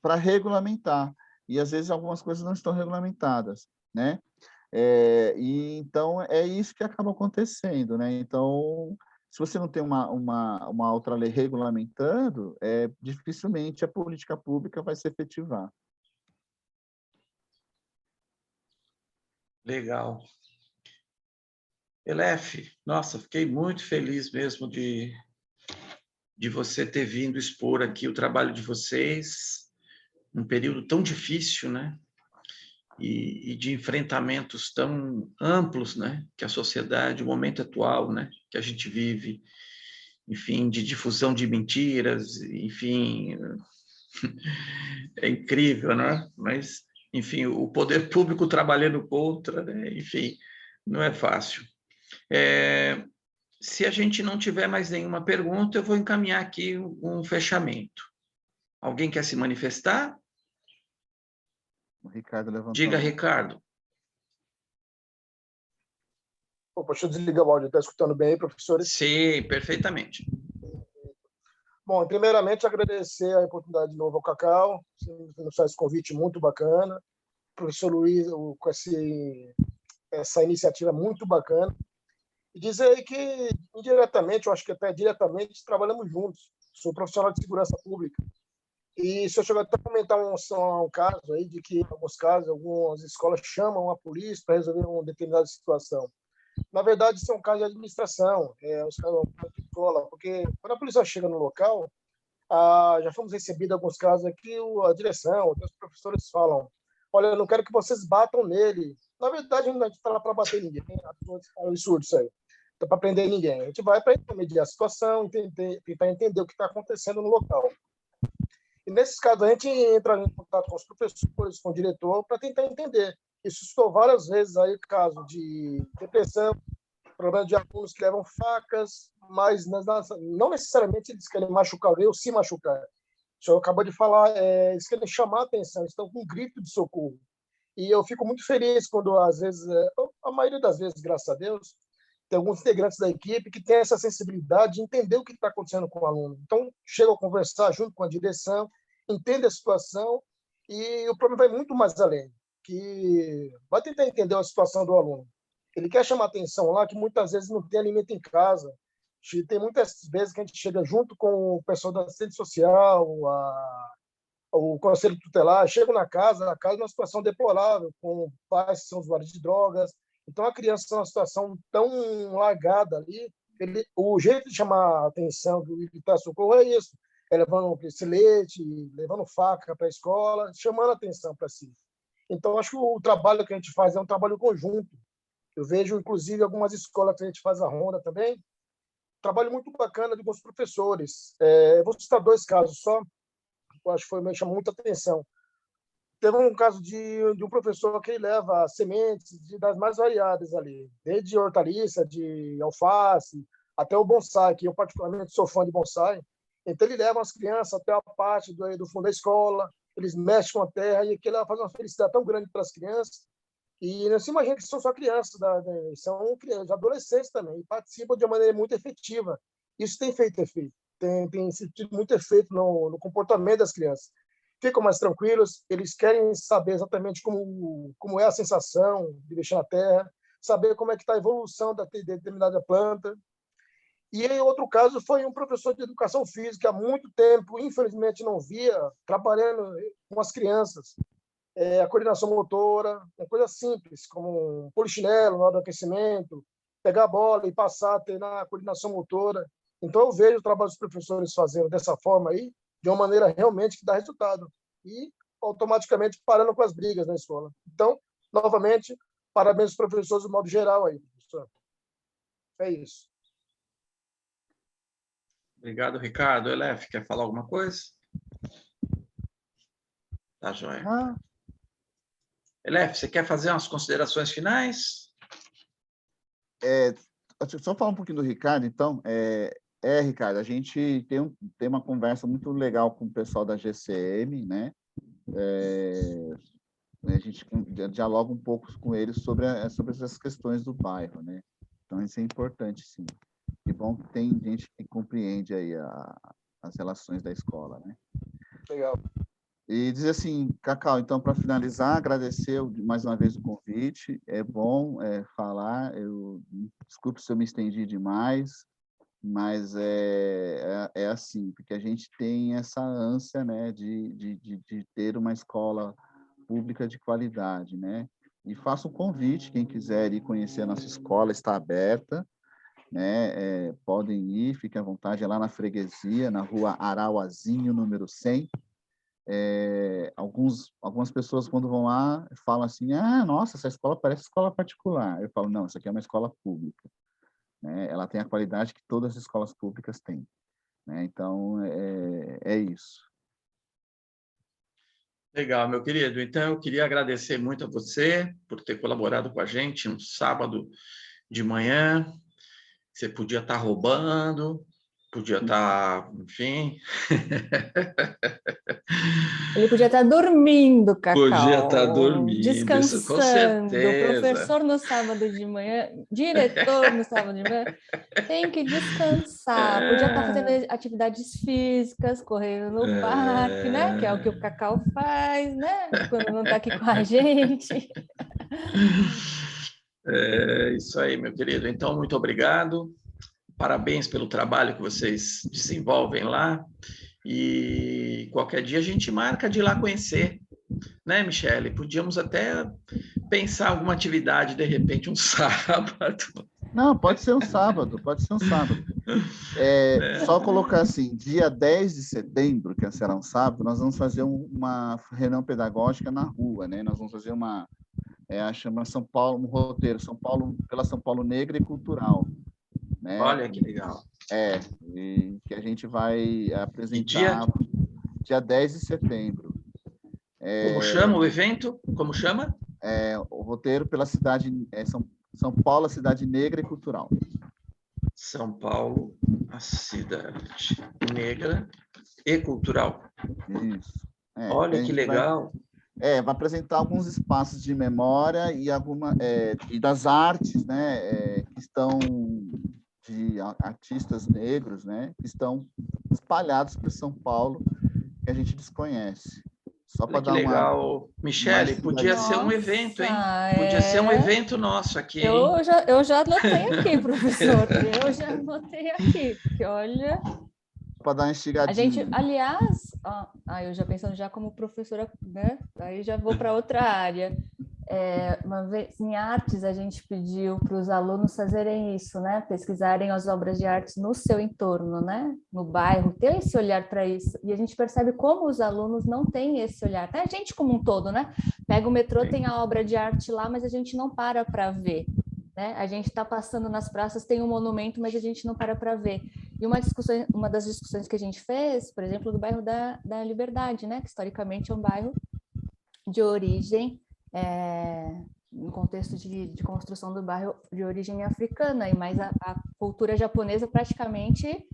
para regulamentar. E, às vezes, algumas coisas não estão regulamentadas, né? E, então, é isso que acaba acontecendo, né? Então, se você não tem uma outra lei regulamentando, dificilmente a política pública vai se efetivar. Legal. Elef, nossa, fiquei muito feliz mesmo de você ter vindo expor aqui o trabalho de vocês, num período tão difícil, né? E de enfrentamentos tão amplos, né? Que a sociedade, o momento atual, né? Que a gente vive, enfim, de difusão de mentiras, enfim, é incrível, né? Mas, enfim, o poder público trabalhando contra, né? Enfim, não é fácil. Se a gente não tiver mais nenhuma pergunta, eu vou encaminhar aqui um fechamento. Alguém quer se manifestar? O Ricardo levantou Diga, a mão. Ricardo. Opa, deixa eu desligar o áudio. Está escutando bem aí, professores? Sim, perfeitamente. Bom, primeiramente, agradecer a oportunidade de novo ao Cacau. Você nos faz esse convite muito bacana. Professor Luiz, com essa iniciativa muito bacana. E dizer aí que, indiretamente, eu acho que até diretamente, trabalhamos juntos. Sou profissional de segurança pública. E se eu chegar até a comentar um caso aí, de que, em alguns casos, algumas escolas chamam a polícia para resolver uma determinada situação. Na verdade, isso é um caso de administração, um caso de escola, porque quando a polícia chega no local, já fomos recebidos alguns casos aqui, a direção, os professores falam, olha, eu não quero que vocês batam nele. Na verdade, a gente está lá para bater ninguém, é um absurdo isso aí. Não para prender ninguém. A gente vai para mediar a situação, tentar entender o que está acontecendo no local. E nesses casos, a gente entra em contato com os professores, com o diretor, para tentar entender. Isso estou várias vezes aí caso de depressão, problema de alunos que levam facas, mas não necessariamente eles querem machucar alguém ou se machucar. O senhor acabou de falar, eles querem chamar a atenção, estão com um grito de socorro. E eu fico muito feliz quando, às vezes, a maioria das vezes, graças a Deus, tem alguns integrantes da equipe que têm essa sensibilidade de entender o que está acontecendo com o aluno. Então, chegam a conversar junto com a direção, entende a situação e o problema vai muito mais além, que vai tentar entender a situação do aluno. Ele quer chamar atenção lá que muitas vezes não tem alimento em casa. Tem muitas vezes que a gente chega junto com o pessoal da assistência social, o conselho tutelar, chega na casa numa situação deplorável, com pais que são usuários de drogas. Então, a criança está numa situação tão largada ali, o jeito de chamar a atenção, de evitar socorro é isso, levando leite, levando faca para a escola, chamando a atenção para si. Então, acho que o trabalho que a gente faz é um trabalho conjunto. Eu vejo, inclusive, algumas escolas que a gente faz a ronda também, trabalho muito bacana de alguns professores. Eu vou citar 2 casos só, eu acho que me chamou muita atenção. Teve um caso de um professor que leva sementes das mais variadas ali, desde hortaliça, de alface, até o bonsai, que eu particularmente sou fã de bonsai. Então, ele leva as crianças até a parte do fundo da escola, eles mexem com a terra e aquilo faz uma felicidade tão grande para as crianças. E não se imagina que são só crianças, são crianças, adolescentes também, e participam de uma maneira muito efetiva. Isso tem feito efeito, tem sentido muito efeito no comportamento das crianças. Ficam mais tranquilos, eles querem saber exatamente como é a sensação de mexer na terra, saber como é que está a evolução da determinada planta. E em outro caso foi um professor de educação física, há muito tempo, infelizmente não via, trabalhando com as crianças. A coordenação motora, uma coisa simples, como um polichinelo na hora do aquecimento, pegar a bola e passar, treinar a coordenação motora. Então, eu vejo o trabalho dos professores fazendo dessa forma aí, de uma maneira realmente que dá resultado. E, automaticamente, parando com as brigas na escola. Então, novamente, parabéns aos professores de modo geral aí, professor. É isso. Obrigado, Ricardo. Elef, quer falar alguma coisa? Tá, joia. Elef, você quer fazer umas considerações finais? Só falar um pouquinho do Ricardo, então. Ricardo, a gente tem uma conversa muito legal com o pessoal da GCM, né? A gente dialoga um pouco com eles sobre essas questões do bairro, né? Então, isso é importante, sim. E bom que tem gente que compreende aí as relações da escola, né? Legal. E dizer assim, Cacau, então, para finalizar, agradecer mais uma vez o convite. É bom falar, desculpe se eu me estendi demais, mas é assim, porque a gente tem essa ânsia, né, de ter uma escola pública de qualidade, né? E faço um convite, quem quiser ir conhecer a nossa escola, está aberta, né? Podem ir, fiquem à vontade, é lá na freguesia, na rua Arauazinho, número 100. Algumas pessoas, quando vão lá, falam assim, nossa, essa escola parece escola particular. Eu falo, não, essa aqui é uma escola pública, né? Ela tem a qualidade que todas as escolas públicas têm, né? Então, é isso. Legal, meu querido. Então, eu queria agradecer muito a você por ter colaborado com a gente no sábado de manhã. Você podia estar roubando, podia estar, enfim. Ele podia estar dormindo, Cacau. Podia estar dormindo, descansando. isso com certeza. Professor no sábado de manhã, diretor no sábado de manhã, tem que descansar. Podia estar fazendo atividades físicas, correndo no parque, né? Que é o que o Cacau faz, né? Quando não está aqui com a gente. É isso aí, meu querido. Então, muito obrigado. Parabéns pelo trabalho que vocês desenvolvem lá. E qualquer dia a gente marca de ir lá conhecer, né, Michele? Podíamos até pensar alguma atividade, de repente, um sábado. Não, pode ser um sábado, pode ser um sábado. Só colocar assim, dia 10 de setembro, que será um sábado, nós vamos fazer uma reunião pedagógica na rua, né? Nós vamos fazer chama São Paulo, um roteiro, pela São Paulo Negra e Cultural. Né? Olha que legal. E que a gente vai apresentar dia 10 de setembro. Como chama o evento? Como chama? O roteiro pela cidade, São Paulo, a cidade negra e cultural. São Paulo, a cidade negra e cultural. Isso. Olha que legal. Vai apresentar alguns espaços de memória e das artes, né, que estão de artistas negros, né, que estão espalhados por São Paulo, que a gente desconhece. Só para dar legal. Michele, podia ser um evento, hein? Podia ser um evento nosso aqui, hein? Eu já anotei aqui, professor. Eu já anotei aqui, porque olha... Para dar uma instigadinha. A gente, aliás, eu já pensando já como professora, né? Aí já vou para outra área. Uma vez em artes, a gente pediu para os alunos fazerem isso, né? Pesquisarem as obras de arte no seu entorno, né? No bairro, ter esse olhar para isso. E a gente percebe como os alunos não têm esse olhar. Até a gente como um todo, né? Pega o metrô, tem a obra de arte lá, mas a gente não para ver. Né? A gente está passando nas praças, tem um monumento, mas a gente não para ver. E uma das discussões que a gente fez, por exemplo, do bairro da Liberdade, né? Que historicamente é um bairro de origem, no contexto de construção do bairro de origem africana, mas a cultura japonesa praticamente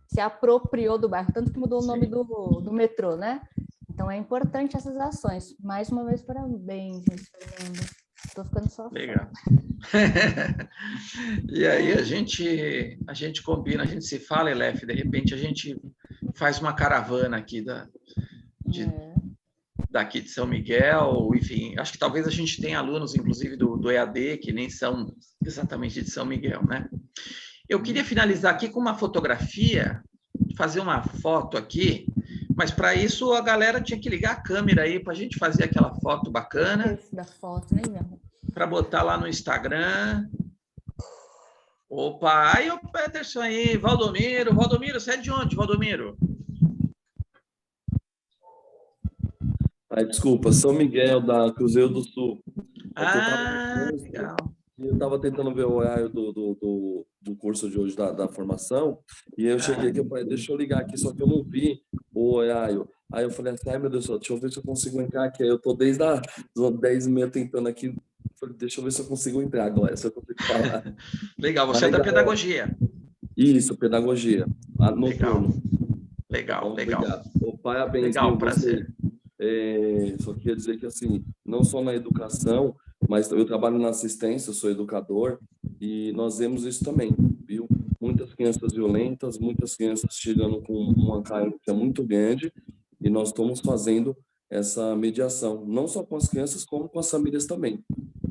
se apropriou do bairro, tanto que mudou o nome do metrô, né? Então é importante essas ações. Mais uma vez, parabéns, Fernando. Estou ficando só. Legal. E aí a gente combina, a gente se fala, Elef, de repente a gente faz uma caravana aqui daqui de São Miguel, enfim, acho que talvez a gente tenha alunos, inclusive, do EAD, que nem são exatamente de São Miguel, né? Eu queria finalizar aqui com uma fotografia, fazer uma foto aqui, mas para isso a galera tinha que ligar a câmera aí para a gente fazer aquela foto bacana. Esse da foto, né, mesmo? Para botar lá no Instagram. Opa, aí o Peterson aí, Valdomiro. Valdomiro, você é de onde, Valdomiro? Desculpa, São Miguel, da Cruzeiro do Sul. Legal. Eu estava tentando ver o horário do curso de hoje, da formação, e eu cheguei aqui, eu falei, deixa eu ligar aqui, só que eu não vi o horário. Aí eu falei assim, ai meu Deus do céu, deixa eu ver se eu consigo entrar aqui. Aí eu tô desde as 10h30 tentando aqui, falei, deixa eu ver se eu consigo entrar agora, se eu consigo falar. Legal, você Mas é da legal. pedagogia. Isso, pedagogia, noturno. Legal, Então, legal. obrigado. Parabéns, Legal, viu, prazer. só queria dizer que, assim, não só na educação, mas eu trabalho na assistência, eu sou educador, e nós vemos isso também, viu? Muitas crianças violentas, muitas crianças chegando com uma carência muito grande, e nós estamos fazendo essa mediação, não só com as crianças, como com as famílias também,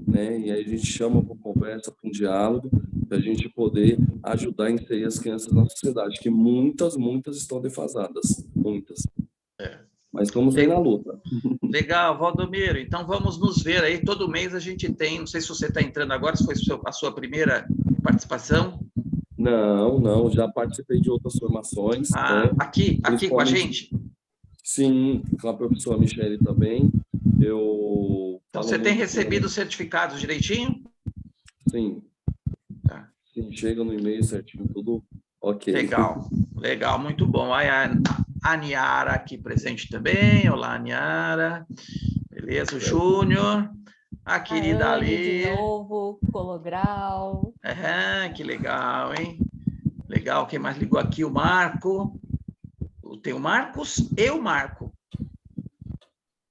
né? E aí a gente chama para conversa, para um diálogo, para a gente poder ajudar a inserir as crianças na sociedade, que muitas estão defasadas, muitas. Mas estamos aí na luta. Legal, Valdomiro. Então vamos nos ver aí. Todo mês a gente tem, não sei se você está entrando agora, se foi a sua primeira participação. Não, já participei de outras formações. Né? Aqui com a gente? Sim, com a professora Michele também. Então você tem recebido os certificados direitinho? Sim. Tá. Sim, chega no e-mail certinho, tudo ok. Legal, muito bom. Aí a Niara aqui presente também. Olá, Niara. Beleza, o Júnior. A querida ali. De novo, Colograu. Que legal, hein? Legal, quem mais ligou aqui? O Marco. Tem o Marcos e o Marco.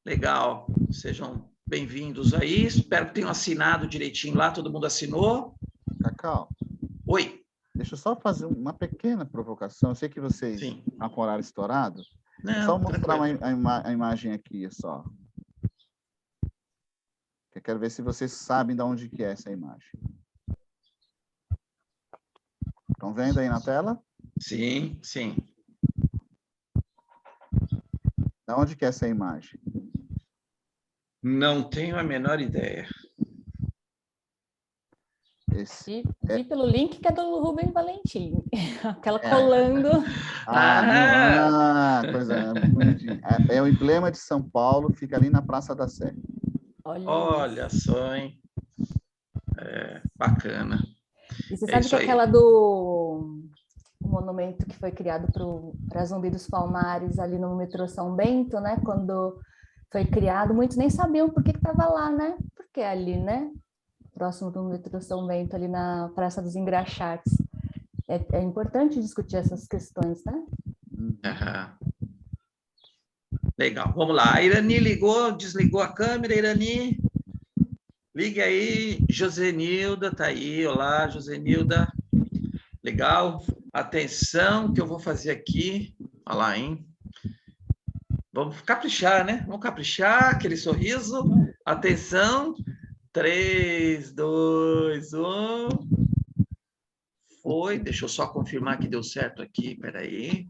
Legal, sejam bem-vindos aí. Espero que tenham assinado direitinho lá. Todo mundo assinou? Cacau. Oi. Deixa eu só fazer uma pequena provocação. Eu sei que vocês estão com o horário estourado. Não, só mostrar a imagem aqui, só. Eu quero ver se vocês sabem de onde que é essa imagem. Estão vendo aí na tela? Sim. De onde que é essa imagem? Não tenho a menor ideia. Vi pelo link que é do Rubem Valentim. Aquela colando. Coisa bonitinha. É o emblema de São Paulo, fica ali na Praça da Sé. Olha só, hein? Bacana. E você sabe que aquela do monumento que foi criado para Zumbi dos Palmares, ali no metrô São Bento, né? Quando foi criado, muitos nem sabiam por que estava lá, né? Porque ali, né? Próximo do metrô São Bento, ali na Praça dos Engraxates. É importante discutir essas questões, né? Legal, vamos lá. A Irani ligou, desligou a câmera, Irani. Ligue aí, Josenilda tá aí. Olá, Josenilda. Legal. Atenção, que eu vou fazer aqui. Olha lá, hein? Vamos caprichar, né? Vamos caprichar, aquele sorriso. Atenção. 3, 2, 1. Foi. Deixa eu só confirmar que deu certo aqui. Peraí.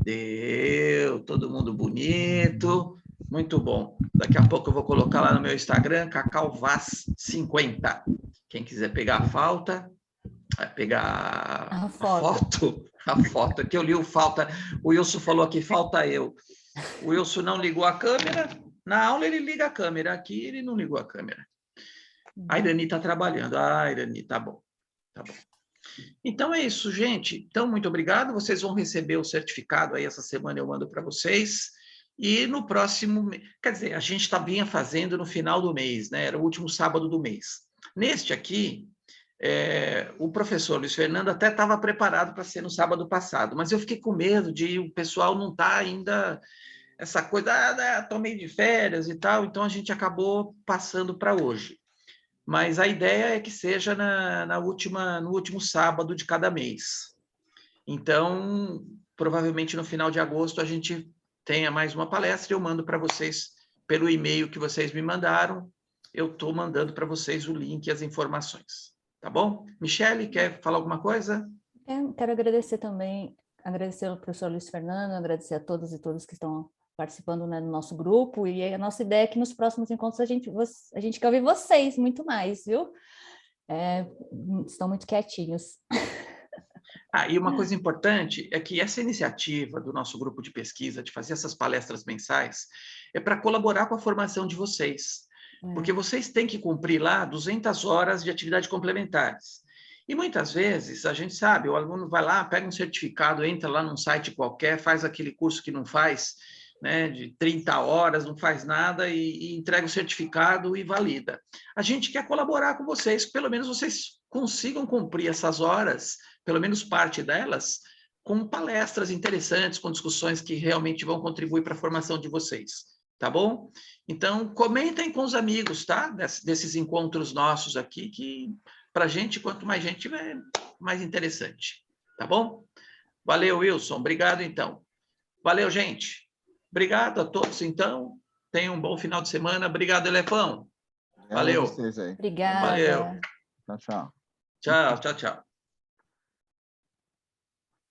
Deu. Todo mundo bonito. Muito bom. Daqui a pouco eu vou colocar lá no meu Instagram, CacauVaz50. Quem quiser pegar a falta, vai pegar a foto. A foto, que eu li o falta. O Wilson falou aqui, falta eu. O Wilson não ligou a câmera. Na aula ele liga a câmera. Aqui ele não ligou a câmera. A Irani está trabalhando. Irani, tá bom. Tá bom. Então é isso, gente. Então, muito obrigado. Vocês vão receber o certificado aí essa semana, eu mando para vocês. E no próximo, quer dizer, a gente vinha fazendo no final do mês, né? Era o último sábado do mês. Neste aqui, o professor Luiz Fernando até estava preparado para ser no sábado passado, mas eu fiquei com medo de o pessoal não estar ainda, essa coisa, estou meio de férias e tal, então a gente acabou passando para hoje. Mas a ideia é que seja no último sábado de cada mês. Então, provavelmente no final de agosto a gente tenha mais uma palestra, eu mando para vocês pelo e-mail que vocês me mandaram, eu estou mandando para vocês o link e as informações, tá bom? Michele, quer falar alguma coisa? Quero agradecer também, agradecer ao professor Luiz Fernando, agradecer a todas e todos que estão participando, né, do nosso grupo, e a nossa ideia é que nos próximos encontros a gente quer ouvir vocês muito mais, viu? estão muito quietinhos. E uma coisa importante é que essa iniciativa do nosso grupo de pesquisa, de fazer essas palestras mensais, é para colaborar com a formação de vocês. Porque vocês têm que cumprir lá 200 horas de atividade complementares. E muitas vezes, a gente sabe, o aluno vai lá, pega um certificado, entra lá num site qualquer, faz aquele curso que não faz, né, de 30 horas, não faz nada e entrega o certificado e valida. A gente quer colaborar com vocês, que pelo menos vocês consigam cumprir essas horas, pelo menos parte delas, com palestras interessantes, com discussões que realmente vão contribuir para a formação de vocês, tá bom? Então, comentem com os amigos, tá? Desses encontros nossos aqui, que para a gente, quanto mais gente tiver, mais interessante, tá bom? Valeu, Wilson. Obrigado, então. Valeu, gente. Obrigado a todos, então. Tenham um bom final de semana. Obrigado, Elefão. Valeu. Vocês aí. Obrigada. Valeu. Tchau, tchau. Tchau, tchau, tchau.